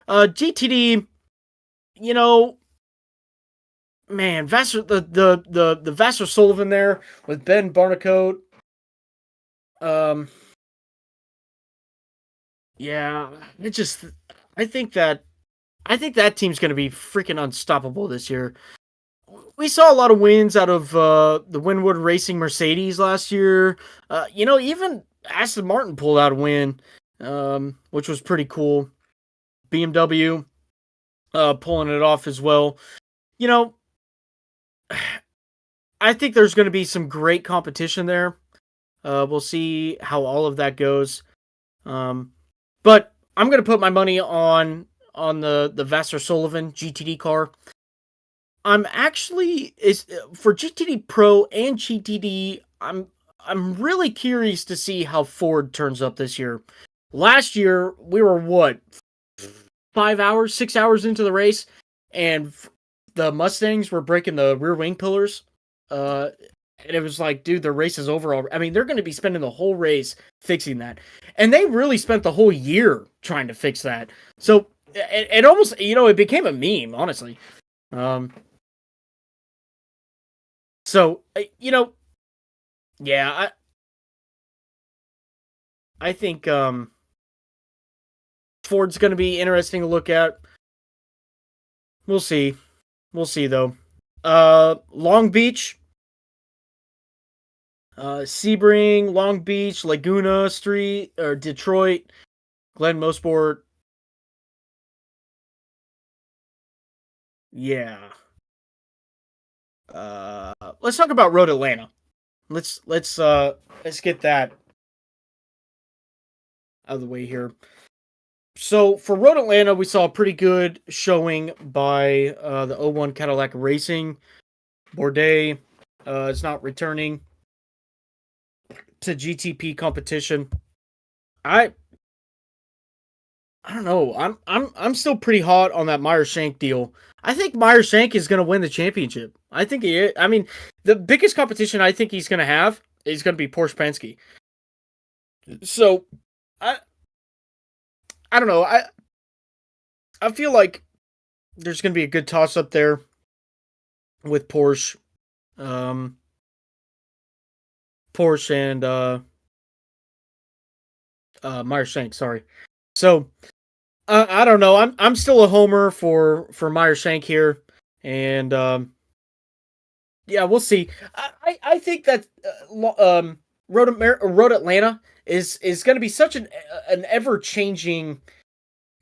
GTD, man, Vassar, the Vassar Sullivan there with Ben Barnicoat. Yeah, I think that team's going to be freaking unstoppable this year. We saw a lot of wins out of the Winwood Racing Mercedes last year. Even Aston Martin pulled out a win, which was pretty cool. BMW pulling it off as well. I think there's going to be some great competition there. We'll see how all of that goes. But I'm going to put my money on the Vassar Sullivan GTD car. I'm actually for GTD Pro and GTD. I'm really curious to see how Ford turns up this year. Last year we were 6 hours into the race, and the Mustangs were breaking the rear wing pillars. And it was like, dude, the race is over already. I mean, they're going to be spending the whole race fixing that. And they really spent the whole year trying to fix that. So it almost, it became a meme, honestly. Yeah, I think Ford's going to be interesting to look at. We'll see. We'll see, though. Long Beach. Sebring, Long Beach, Laguna Street, or Detroit, Glen Mosport. Yeah. Let's talk about Road Atlanta. Let's get that out of the way here. So for Road Atlanta, we saw a pretty good showing by the 01 Cadillac Racing. Bourdais is not returning to GTP competition. I don't know. I'm still pretty hot on that Meyer Shank deal. I think Meyer Shank is going to win the championship. I think he is. I mean, the biggest competition I think he's going to have is going to be Porsche Penske. So I don't know. I feel like there's going to be a good toss up there with Porsche. Porsche and Meyer Shank, sorry. So I don't know. I'm still a homer for Meyer Shank here, and yeah, we'll see. I think that Road Atlanta is going to be such an ever changing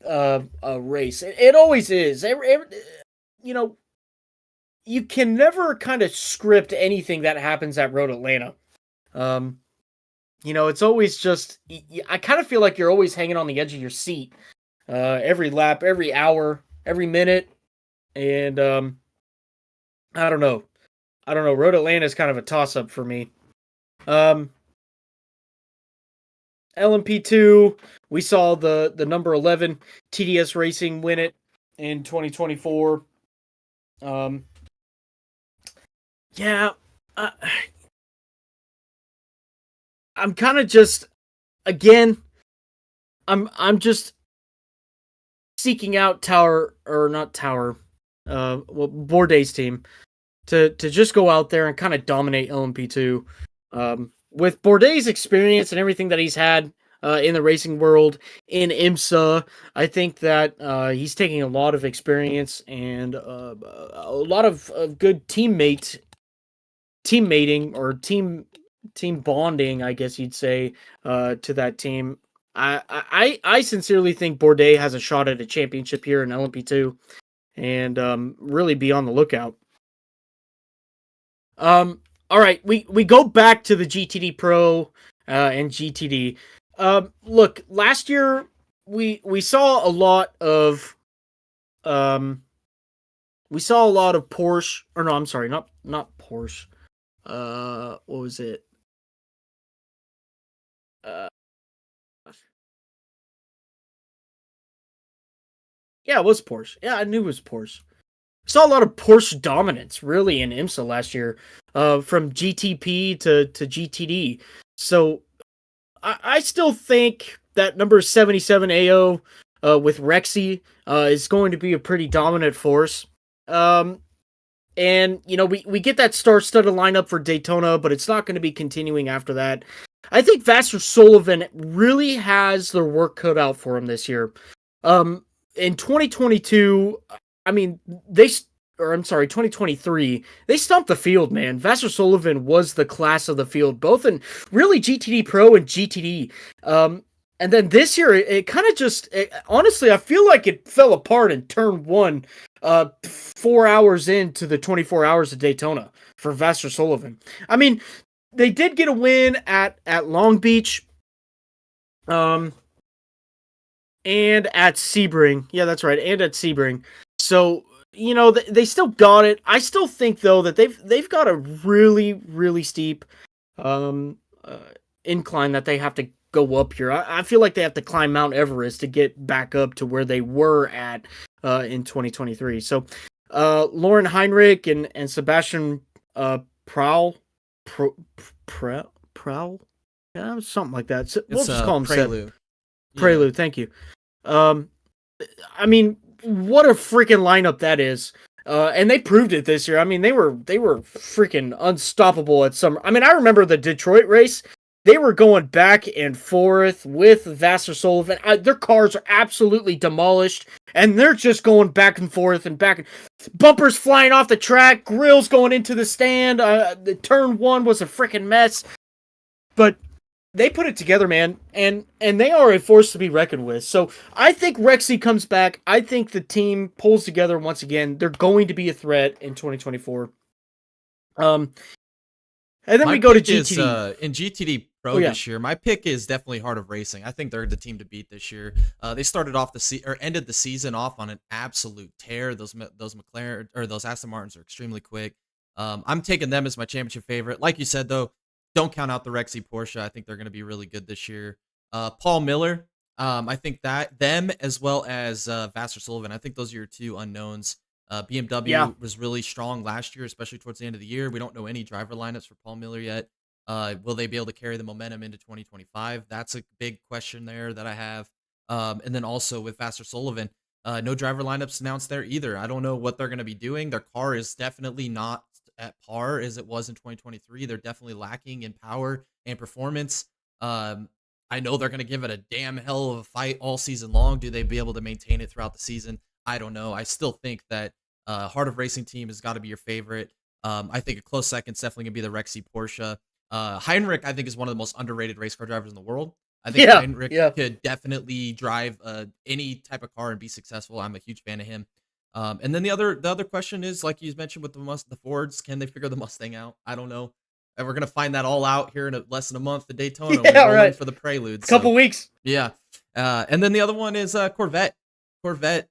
race. It always is. you can never kind of script anything that happens at Road Atlanta. It's always just, I kind of feel like you're always hanging on the edge of your seat, every lap, every hour, every minute. And, I don't know. Road Atlanta is kind of a toss up for me. LMP2, we saw the number 11 TDS Racing win it in 2024. Yeah, I'm kind of just, again, I'm just seeking out Bourdais' team to just go out there and kind of dominate LMP2. With Bourdais' experience and everything that he's had in the racing world in IMSA, I think that he's taking a lot of experience and a lot of good teammating or team bonding, I guess you'd say, to that team. I sincerely think Bourdais has a shot at a championship here in LMP2, and really be on the lookout. All right, we go back to the GTD Pro and GTD. Look, last year we saw a lot of Porsche, or no, I'm sorry, not Porsche. What was it? Yeah, it was Porsche. Yeah, I knew it was Porsche. Saw a lot of Porsche dominance, really, in IMSA last year, from GTP to GTD. So I still think that number 77 AO with Rexy is going to be a pretty dominant force. And, we get that star-studded lineup for Daytona, but it's not going to be continuing after that. I think Vassar Sullivan really has their work cut out for him this year. In 2022, I mean, 2023, they stumped the field, man. Vassar Sullivan was the class of the field, both in really GTD Pro and GTD. And then this year, it kind of just, honestly, I feel like it fell apart in turn one, 4 hours into the 24 hours of Daytona for Vassar Sullivan. I mean, they did get a win at Long Beach. And at Sebring. Yeah, that's right. And at Sebring. So, they still got it. I still think, though, that they've got a really, really steep incline that they have to go up here. I feel like they have to climb Mount Everest to get back up to where they were at in 2023. So, Lauren Heinrich and Sebastian Prowl? Yeah, something like that. So we'll just call him Prelude. Prelude, thank you. I mean, what a freaking lineup that is. And they proved it this year. I mean, they were freaking unstoppable at some. I mean, I remember the Detroit race. They were going back and forth with Vassar Sullivan. Their cars are absolutely demolished, and they're just going back and forth and back. Bumpers flying off the track, grills going into the stand. The turn one was a freaking mess. But they put it together, man, and they are a force to be reckoned with. So I think Rexy comes back. I think the team pulls together once again. They're going to be a threat in 2024. And then we go to GTD. In GTD Pro this year, my pick is definitely Heart of Racing. I think they're the team to beat this year. They started off ended the season off on an absolute tear. Those McLaren or those Aston Martins are extremely quick. I'm taking them as my championship favorite. Like you said, though, don't count out the Rexy Porsche. I think they're going to be really good this year. Paul Miller, I think that them as well as Vassar Sullivan. I think those are your two unknowns. BMW was really strong last year, especially towards the end of the year. We don't know any driver lineups for Paul Miller yet. Will they be able to carry the momentum into 2025? That's a big question there that I have. And then also with Vassar Sullivan, no driver lineups announced there either. I don't know what they're going to be doing. Their car is definitely not at par as it was in 2023. They're definitely lacking in power and performance. I know they're going to give it a damn hell of a fight all season long. Do they be able to maintain it throughout the season? I don't know. I still think that Heart of Racing team has got to be your favorite. I think a close second is definitely going to be the Rexy Porsche. Heinrich, I think, is one of the most underrated race car drivers in the world. I think Heinrich could definitely drive any type of car and be successful. I'm a huge fan of him. And then the other question is, like you mentioned with the Fords, can they figure the Mustang out? I don't know. And we're gonna find that all out here in less than a month at Daytona. Yeah, We roll in right. for the prelude. Couple weeks. Yeah. And then the other one is Corvette. Corvette.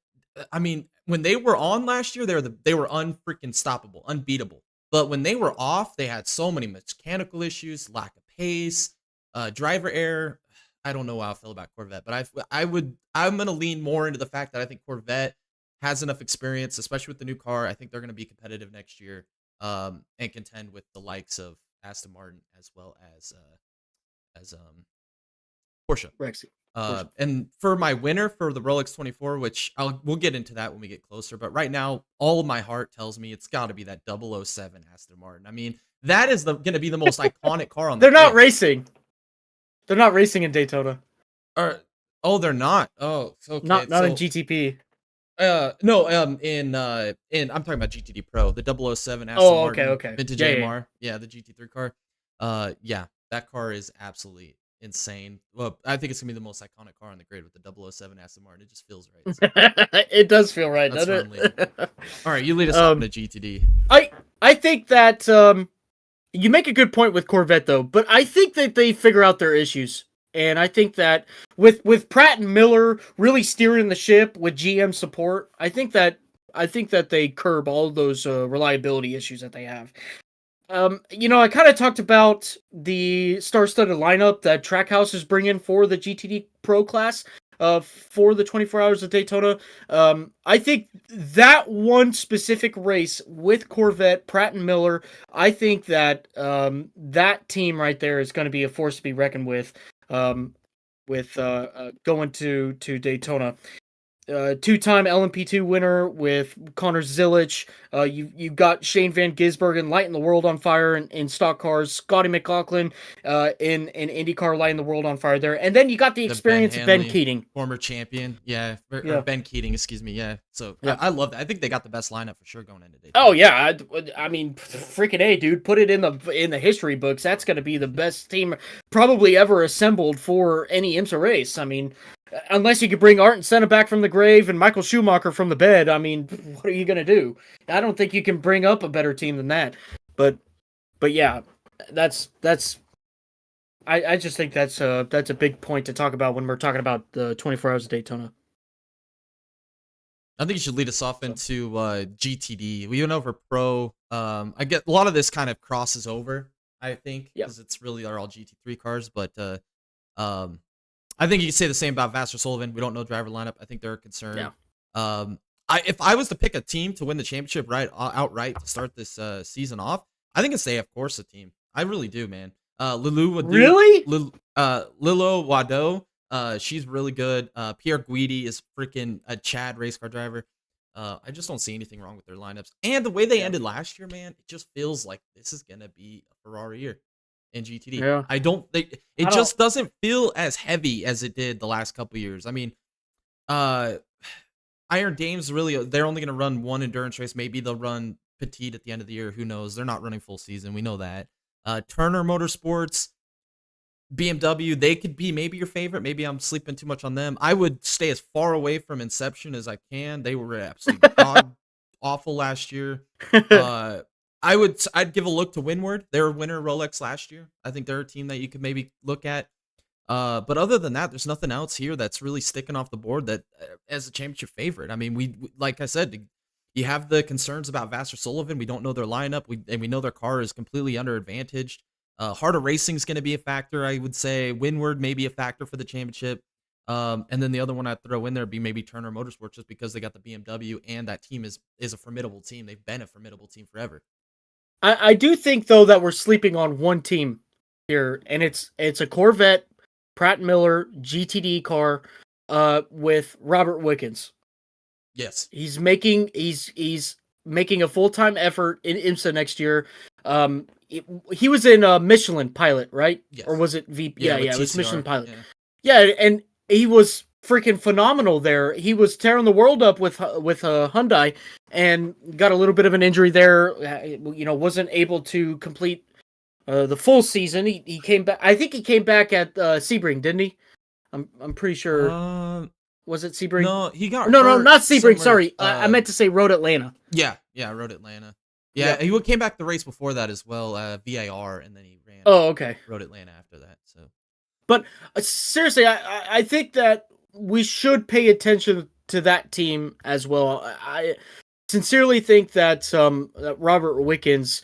I mean, when they were on last year, they were unfreaking stoppable, unbeatable. But when they were off, they had so many mechanical issues, lack of pace, driver error. I don't know how I feel about Corvette, but I'm gonna lean more into the fact that I think Corvette has enough experience, especially with the new car. I think they're gonna be competitive next year, and contend with the likes of Aston Martin as well as Porsche. Rexy. And for my winner for the Rolex 24, which we'll get into that when we get closer, but right now, all of my heart tells me it's got to be that 007 Aston Martin. I mean, that is going to be the most iconic car on the They're not grid. racing. They're not racing in Daytona. Oh, they're not. Oh, okay. Not in GTP. No, in I'm talking about GTD Pro, the 007 Aston Martin okay. vintage AMR. Yeah, the GT3 car. Yeah, that car is absolutely insane. Well, I think it's gonna be the most iconic car on the grid with the 007 Aston Martin. It just feels right. So. It does feel right, That's doesn't it? All right, you lead us off into GTD. I think that you make a good point with Corvette though, but I think that they figure out their issues. And I think that with Pratt and Miller really steering the ship with GM support, I think that they curb all of those reliability issues that they have. I kind of talked about the star-studded lineup that Trackhouse is bringing for the GTD Pro class for the 24 Hours of Daytona. I think that one specific race with Corvette, Pratt and Miller, I think that that team right there is going to be a force to be reckoned with going to Daytona. Two-time LMP2 winner with Connor Zilic. You've got Shane Van Gisbergen lighting the world on fire in stock cars. Scotty McLaughlin in IndyCar lighting the world on fire there. And then you got the experience of Ben Keating. Former champion. Yeah. Or Ben Keating, excuse me. Yeah. So yeah. I love that. I think they got the best lineup for sure going into Daytona. Oh, yeah. I mean, freaking A, dude. Put it in the history books. That's going to be the best team probably ever assembled for any IMSA race. I mean... Unless you could bring Art and Senna back from the grave and Michael Schumacher from the bed, I mean, what are you gonna do? I don't think you can bring up a better team than that. But yeah, that's. I just think that's a big point to talk about when we're talking about the 24 Hours of Daytona. I think you should lead us off into GTD. We went over Pro. I get a lot of this kind of crosses over. I think because it's really are all GT3 cars, but I think you can say the same about Vassar Sullivan. We don't know driver lineup. I think they're a concern. Yeah. If I was to pick a team to win the championship outright to start this season off, I think it's the AF Corsa team. I really do, man. Lilo Wado. She's really good. Pierre Guidi is freaking a Chad race car driver. I just don't see anything wrong with their lineups. And the way they ended last year, man, it just feels like this is going to be a Ferrari year in GTD. Yeah. I don't think it just doesn't feel as heavy as it did the last couple years. I mean, Iron Dames really, they're only going to run one endurance race. Maybe they'll run Petite at the end of the year. Who knows? They're not running full season. We know that. Turner Motorsports, BMW, they could be maybe your favorite. Maybe I'm sleeping too much on them. I would stay as far away from Inception as I can. They were absolutely awful last year. I'd give a look to Windward. They were winner Rolex last year. I think they're a team that you could maybe look at. But other than that, there's nothing else here that's really sticking off the board that as a championship favorite. I mean, we like I said, you have the concerns about Vassar Sullivan. We don't know their lineup. We know their car is completely under advantaged. Harder Racing is going to be a factor, I would say. Windward may be a factor for the championship. And then the other one I'd throw in there would be maybe Turner Motorsports, just because they got the BMW and that team is a formidable team. They've been a formidable team forever. I do think though that we're sleeping on one team here, and it's a Corvette Pratt Miller GTD car with Robert Wickens. Yes, he's making a full-time effort in IMSA next year. He was in Michelin Pilot, right? Yes. Or was it VP? Yeah, it was Michelin Pilot. Yeah, and he was freaking phenomenal there. He was tearing the world up with Hyundai, and got a little bit of an injury there. Wasn't able to complete the full season. He came back. I think he came back at Sebring, didn't he? I'm pretty sure. Was it Sebring? No, he got No, hurt not Sebring. somewhere, Sorry, I meant to say Road Atlanta. Yeah, Road Atlanta. Yeah, Yep. he came back the race before that as well, VAR, and then he ran Oh, okay. Road Atlanta after that. So, But seriously, I think that we should pay attention to that team as well. I sincerely think that that Robert Wickens,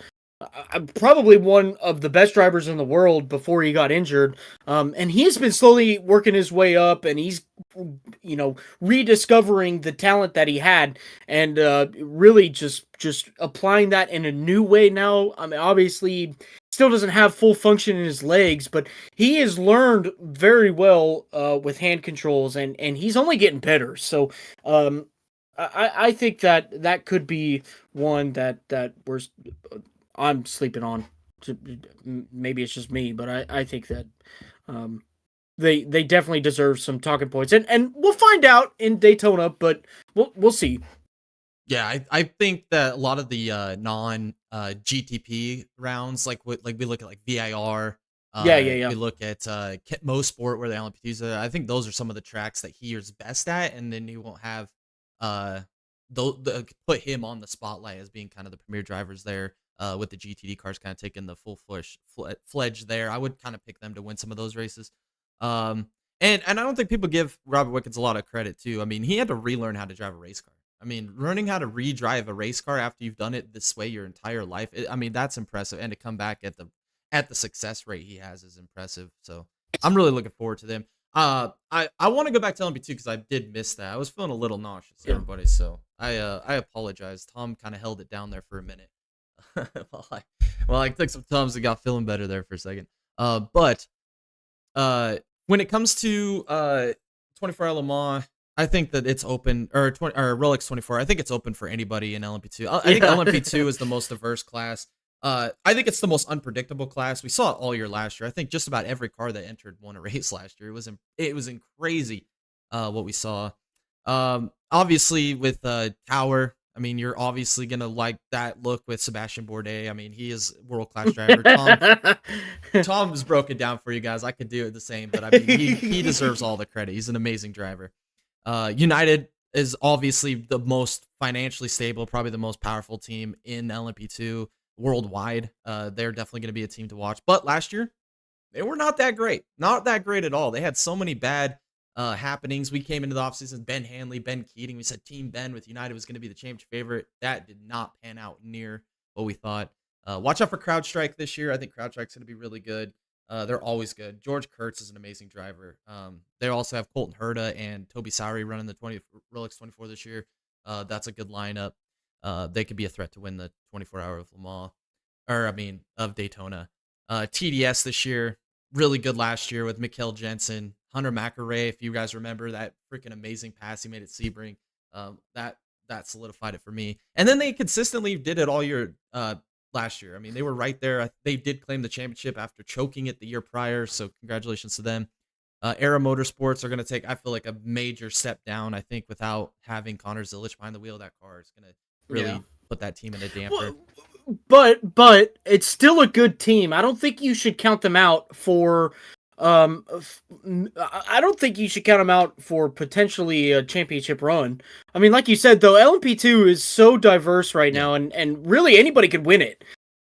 probably one of the best drivers in the world before he got injured, and he's been slowly working his way up, and he's rediscovering the talent that he had, and really just applying that in a new way now. I mean, obviously, still doesn't have full function in his legs, but he has learned very well with hand controls, and he's only getting better. So I think that could be one that I'm sleeping on. Maybe it's just me, but I think that they definitely deserve some talking points, and we'll find out in Daytona, but we'll see. Yeah, I think that a lot of the non GTP rounds, like we look at like VIR, Yeah. we look at motorsport where the LMP2s are. I think those are some of the tracks that he is best at, and then you won't have put him on the spotlight as being kind of the premier drivers there. With the GTD cars kind of taking the full fledged there, I would kind of pick them to win some of those races. And I don't think people give Robert Wickens a lot of credit too. I mean, he had to relearn how to drive a race car. I mean, learning how to redrive a race car after you've done it this way your entire life, I mean, that's impressive. And to come back at the success rate he has is impressive. So I'm really looking forward to them. I want to go back to LMP2 because I did miss that. I was feeling a little nauseous, everybody. So I apologize. Tom kind of held it down there for a minute. Well, I took some Tums and got feeling better there for a second. But when it comes to 24 Hour Le Mans, I think that it's open, or Rolex 24. I think it's open for anybody in LMP2. I think LMP2 is the most diverse class. I think it's the most unpredictable class. We saw it all year last year. I think just about every car that entered won a race last year. It was crazy what we saw. Obviously with Tower, I mean, you're obviously gonna like that look with Sebastian Bourdais. I mean, he is world-class driver. Tom has broken down for you guys. I could do it the same, but I mean, he deserves all the credit. He's an amazing driver. United is obviously the most financially stable, probably the most powerful team in LMP2 worldwide. They're definitely going to be a team to watch. But last year, they were not that great. Not that great at all. They had so many bad happenings. We came into the offseason, Ben Hanley, Ben Keating. We said Team Ben with United was going to be the championship favorite. That did not pan out near what we thought. Watch out for CrowdStrike this year. I think CrowdStrike's going to be really good. They're always good. George Kurtz is an amazing driver. They also have Colton Herta and Toby Sowry running the Rolex 24 this year. That's a good lineup. They could be a threat to win the 24 Hour of Le Mans, of Daytona. TDS this year, really good last year with Mikkel Jensen, Hunter McElrea. If you guys remember that freaking amazing pass he made at Sebring, that solidified it for me. And then they consistently did it all year last year. I mean, they were right there. They did claim the championship after choking it the year prior, so congratulations to them. Era Motorsports are going to take, I feel like, a major step down. I think without having Connor Zilisch behind the wheel, that car is going to really put that team in a damper. But it's still a good team. I don't think you should count them out for I don't think you should count them out for potentially a championship run. I mean, like you said, though, LMP2 is so diverse right now, and really anybody could win it.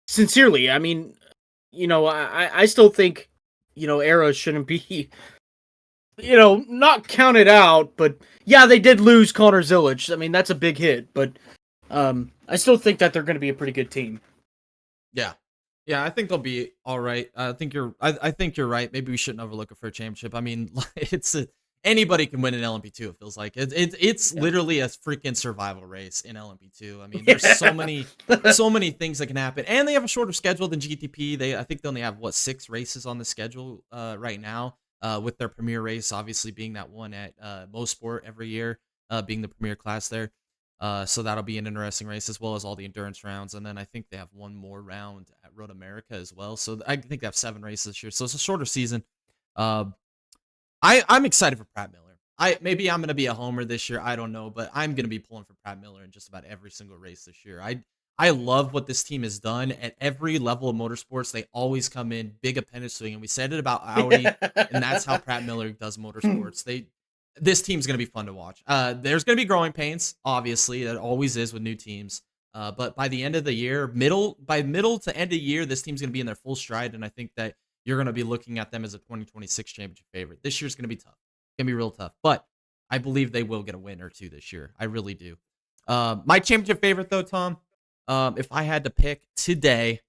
Sincerely, I mean, I still think, Era shouldn't be, not counted out, but yeah, they did lose Connor Zilisch. I mean, that's a big hit, but I still think that they're going to be a pretty good team. Yeah, I think they'll be all right. I think you're right. Maybe we shouldn't overlook it for a championship. I mean, anybody can win an LMP2. It feels like it's literally a freaking survival race in LMP2. I mean, there's so many things that can happen, and they have a shorter schedule than GTP. I think they only have 6 races on the schedule right now. With their premier race obviously being that one at motorsport every year, being the premier class there. So that'll be an interesting race, as well as all the endurance rounds. And then I think they have one more round at Road America as well. So I think they have 7 races this year. So it's a shorter season. I'm excited for Pratt Miller. Maybe I'm going to be a homer this year. I don't know, but I'm going to be pulling for Pratt Miller in just about every single race this year. I love what this team has done at every level of motorsports. They always come in big appendage swing, and we said it about Audi, and that's how Pratt Miller does motorsports. this team's going to be fun to watch. There's going to be growing pains, obviously. That always is with new teams. But by the end of the year, middle to end of the year, this team's going to be in their full stride. And I think that you're going to be looking at them as a 2026 championship favorite. This year's going to be tough. It's going to be real tough. But I believe they will get a win or two this year. I really do. My championship favorite, though, Tom, if I had to pick today,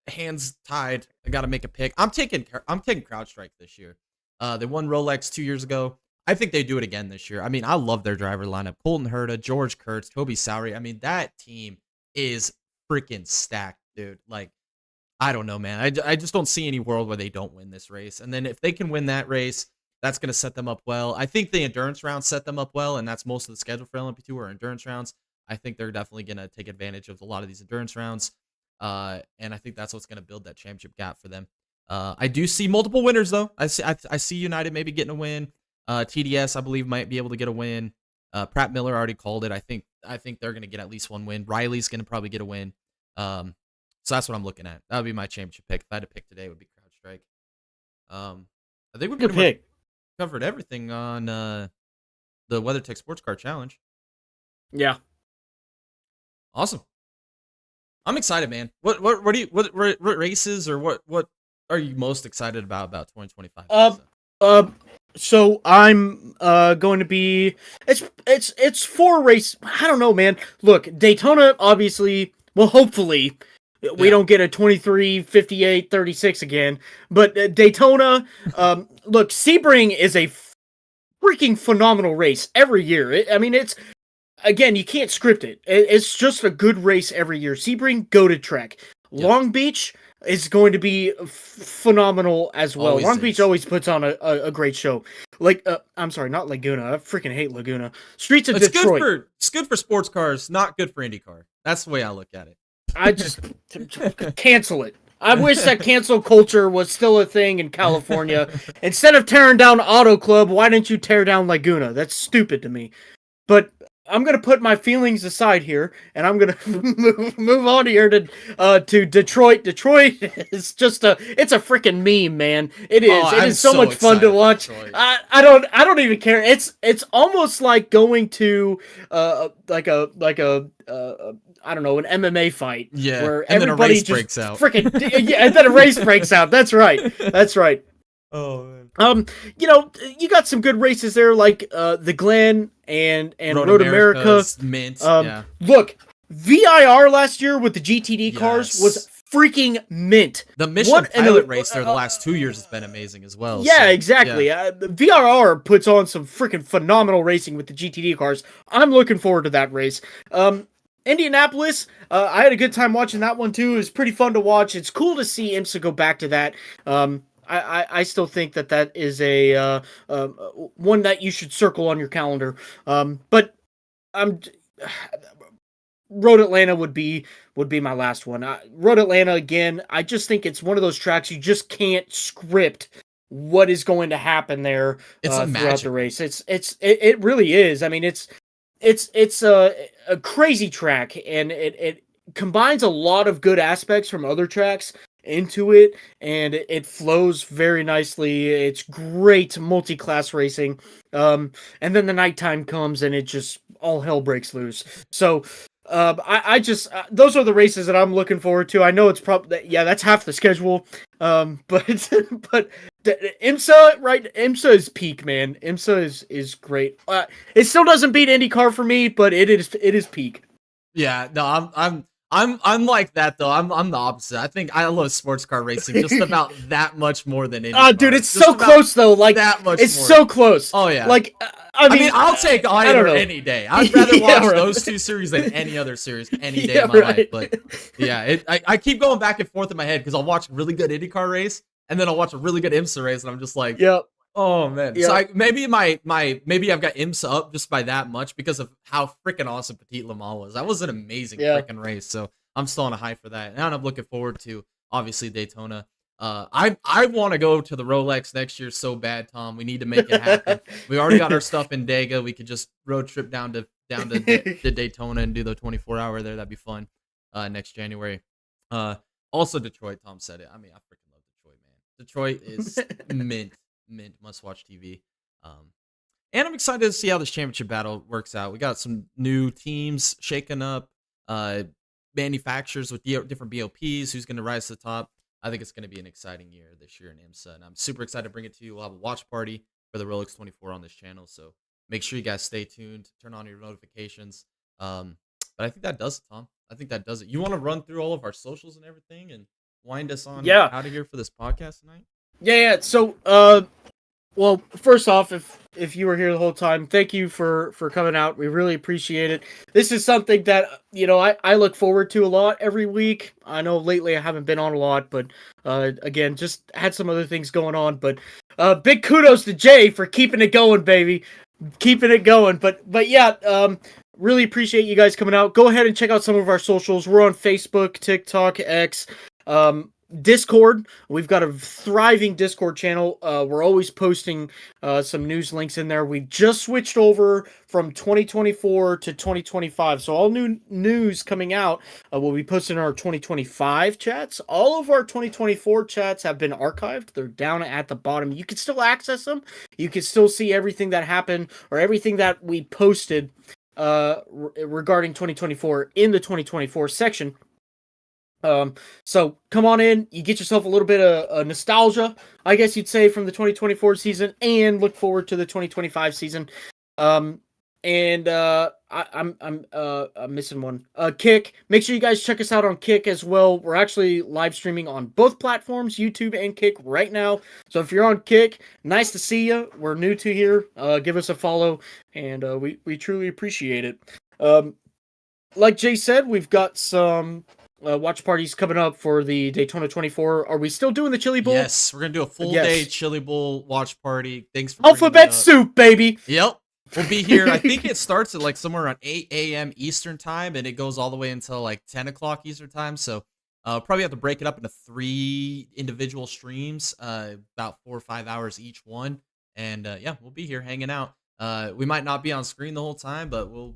hands tied, I got to make a pick. I'm taking CrowdStrike this year. They won Rolex 2 years ago. I think they do it again this year. I mean, I love their driver lineup. Colton Herta, George Kurtz, Toby Sowery. I mean, that team is freaking stacked, dude. Like, I don't know, man. I just don't see any world where they don't win this race. And then if they can win that race, that's going to set them up well. I think the endurance rounds set them up well, and that's most of the schedule for LMP2 are endurance rounds. I think they're definitely going to take advantage of a lot of these endurance rounds. And I think that's what's going to build that championship gap for them. I do see multiple winners, though. I see United maybe getting a win. TDS, I believe, might be able to get a win. Pratt Miller already called it. I think they're going to get at least one win. Riley's going to probably get a win. So that's what I'm looking at. That would be my championship pick. If I had to pick today, it would be CrowdStrike. I think we've covered everything on the WeatherTech Sports Car Challenge. Yeah. Awesome. I'm excited, man. What races or what are you most excited about 2025? So I'm going to be it's 4 race. I don't know, man. Look, Daytona obviously, well, hopefully we don't get a 23, 58, 36 again, but Daytona, look, Sebring is a freaking phenomenal race every year. I mean, it's, again, you can't script it. It's just a good race every year. Sebring, go-to track. Long Beach is going to be phenomenal as well. Long Beach always puts on a great show. Like, I'm sorry, not Laguna. I freaking hate Laguna. Streets of Detroit. It's good for sports cars, not good for IndyCar. That's the way I look at it. I just cancel it. I wish that cancel culture was still a thing in California. Instead of tearing down Auto Club, why didn't you tear down Laguna? That's stupid to me. But I'm gonna put my feelings aside here, and I'm gonna move on here to Detroit. Detroit is just it's a freaking meme, man. It is. It is so much fun to watch. I don't even care. It's almost like going to like a I don't know, an MMA fight. Yeah, where and everybody then a race just breaks out. And then a race breaks out. That's right. That's right. Oh, man. You know, you got some good races there, like the Glen and Road America. Mint. Look, VIR last year with the GTD cars was freaking mint. The Michelin Pilot race there the last 2 years has been amazing as well. Yeah, so, exactly. Yeah. VIR puts on some freaking phenomenal racing with the GTD cars. I'm looking forward to that race. Indianapolis, I had a good time watching that one too. It was pretty fun to watch. It's cool to see IMSA go back to that. I still think that is a one that you should circle on your calendar. But Road Atlanta would be my last one. Road Atlanta again. I just think it's one of those tracks you just can't script what is going to happen there throughout the race. It really is. I mean, it's a crazy track, and it combines a lot of good aspects from other tracks into it, and it flows very nicely. It's great multi-class racing. And then the nighttime comes and it just all hell breaks loose. So I just those are the races that I'm looking forward to. I know it's probably that's half the schedule. But IMSA, right? IMSA is peak, man. IMSA is great. It still doesn't beat IndyCar for me, but it is peak. Yeah, no, I'm like that though. I'm the opposite. I think I love sports car racing just about that much more than IndyCar. Dude, it's so close though. Like that much. It's more. So close. Oh yeah. Like I mean, I'll take either any day. I'd rather watch right. those two series than any other series any day of my life. But yeah, I keep going back and forth in my head because I'll watch a really good IndyCar race and then I'll watch a really good IMSA race and I'm just like, oh man. So maybe maybe I've got IMSA up just by that much because of how freaking awesome Petit Le Mans was. That was an amazing freaking race. So I'm still on a high for that. And I'm looking forward to obviously Daytona. I want to go to the Rolex next year so bad, Tom. We need to make it happen. We already got our stuff in Dega. We could just road trip down to Daytona and do the 24-hour there. That'd be fun. Next January. Also Detroit. Tom said it. I mean, I freaking love Detroit, man. Detroit is mint must watch TV. And I'm excited to see how this championship battle works out. We got some new teams shaking up, manufacturers with different BOPs. Who's going to rise to the top? I think it's going to be an exciting year this year in IMSA, and I'm super excited to bring it to you. We'll have a watch party for the Rolex 24 on this channel, so make sure you guys stay tuned. Turn on your notifications. But I think that does it, Tom. I think that does it. You want to run through all of our socials and everything and wind us on Yeah. out of here for this podcast tonight? Yeah. So, well, first off, if you were here the whole time, thank you for coming out. We really appreciate it. This is something that, I look forward to a lot every week. I know lately I haven't been on a lot, but again, just had some other things going on. But big kudos to Jay for keeping it going, baby. Keeping it going. But yeah, really appreciate you guys coming out. Go ahead and check out some of our socials. We're on Facebook, TikTok, X, Discord. We've got a thriving Discord channel. We're always posting some news links in there. We just switched over from 2024 to 2025, so all new news coming out will be posted in our 2025 chats. All of our 2024 chats have been archived. They're down at the bottom. You can still access them. You can still see everything that happened or everything that we posted regarding 2024 in the 2024 section. So come on in, you get yourself a little bit of nostalgia, I guess you'd say, from the 2024 season, and look forward to the 2025 season. I'm missing one. Kick. Make sure you guys check us out on Kick as well. We're actually live streaming on both platforms, YouTube and Kick, right now. So if you're on Kick, nice to see you. We're new to here. Give us a follow, and we truly appreciate it. Like Jay said, we've got some watch parties coming up for the Daytona 24. Are we still doing the Chili Bowl? Yes, we're gonna do a full day Chili Bowl watch party. Thanks for Alphabet Soup, baby. Yep, we'll be here. I think it starts at like somewhere around 8 a.m. Eastern time, and it goes all the way until like 10 o'clock Eastern time. So probably have to break it up into 3 individual streams, about 4 or 5 hours each one. And yeah, we'll be here hanging out. We might not be on screen the whole time, but we'll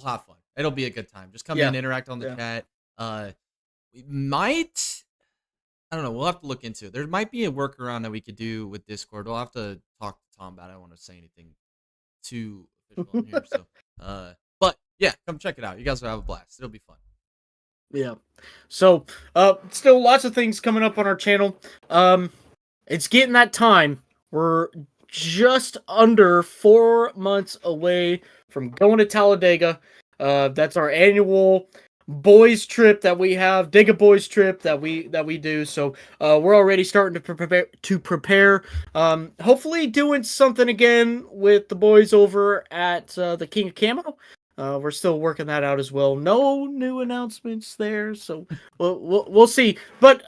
have fun. It'll be a good time. Just come in, interact on the chat. We might, I don't know, we'll have to look into it. There might be a workaround that we could do with Discord. We'll have to talk to Tom about it. I don't want to say anything too official on here. So but yeah, come check it out. You guys will have a blast. It'll be fun. Yeah. So still lots of things coming up on our channel. It's getting that time. We're just under 4 months away from going to Talladega. That's our annual boys trip that we have, Diga Boys trip that we do. So we're already starting to prepare. Hopefully doing something again with the boys over at the King of Camo. We're still working that out as well. No new announcements there, so we'll see. But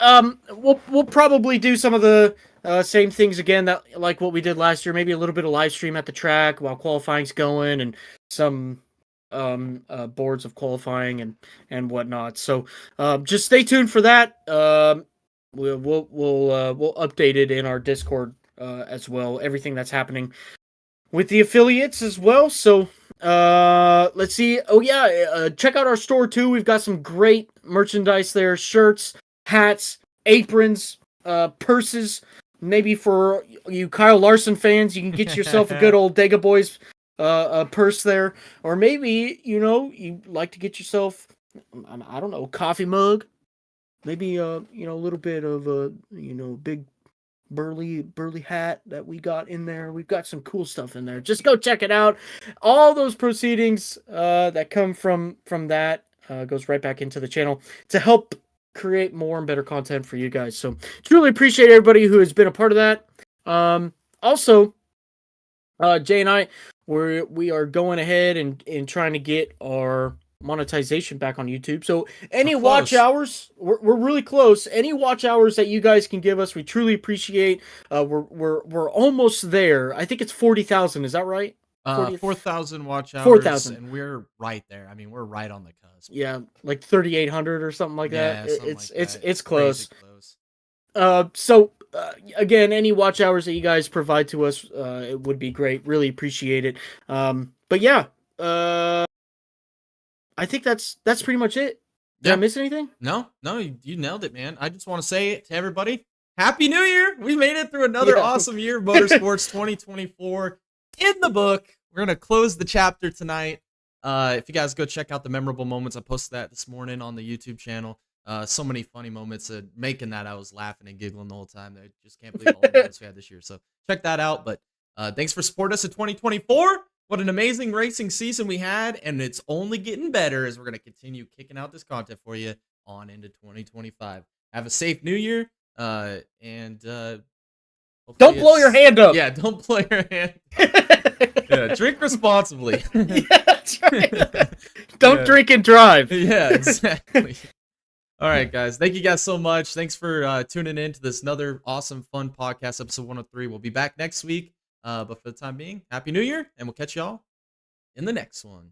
we'll probably do some of the same things again, that like what we did last year. Maybe a little bit of live stream at the track while qualifying's going, and some boards of qualifying and whatnot. So just stay tuned for that. We'll update it in our Discord as well. Everything that's happening with the affiliates as well. So let's see. Oh yeah, check out our store too. We've got some great merchandise there: shirts, hats, aprons, purses. Maybe for you Kyle Larson fans, you can get yourself a good old Dega Boys a purse there, or maybe you like to get yourself, I don't know, coffee mug, maybe a little bit of a big burly hat that we got in there. We've got some cool stuff in there. Just go check it out. All those proceedings that come from that goes right back into the channel to help create more and better content for you guys. So truly appreciate everybody who has been a part of that. Also, Jay and I, we are going ahead and trying to get our monetization back on YouTube. So any watch hours, we're really close. Any watch hours that you guys can give us, we truly appreciate. We're almost there. I think it's 40,000. Is that right? 4,000 watch hours. 4,000, and we're right there. I mean, we're right on the cusp. Yeah, like 3,800 or something like that. It's close. So again, any watch hours that you guys provide to us, it would be great. Really appreciate it. But yeah, I think that's pretty much it. Did I miss anything? No, you nailed it, man. I just want to say it to everybody. Happy New Year! We made it through another awesome year of motorsports 2024 in the book. We're going to close the chapter tonight. If you guys go check out the memorable moments, I posted that this morning on the YouTube channel. So many funny moments. Making that, I was laughing and giggling the whole time. I just can't believe all the moments we had this year. So check that out. But thanks for supporting us in 2024. What an amazing racing season we had. And it's only getting better as we're going to continue kicking out this content for you on into 2025. Have a safe New Year. Don't blow your hand up. Yeah, don't blow your hand. Yeah, drink responsibly. Yeah, that's right. Don't drink and drive. Yeah, exactly. All right, guys. Thank you guys so much. Thanks for tuning in to this another awesome, fun podcast, episode 103. We'll be back next week. But for the time being, Happy New Year, and we'll catch y'all in the next one.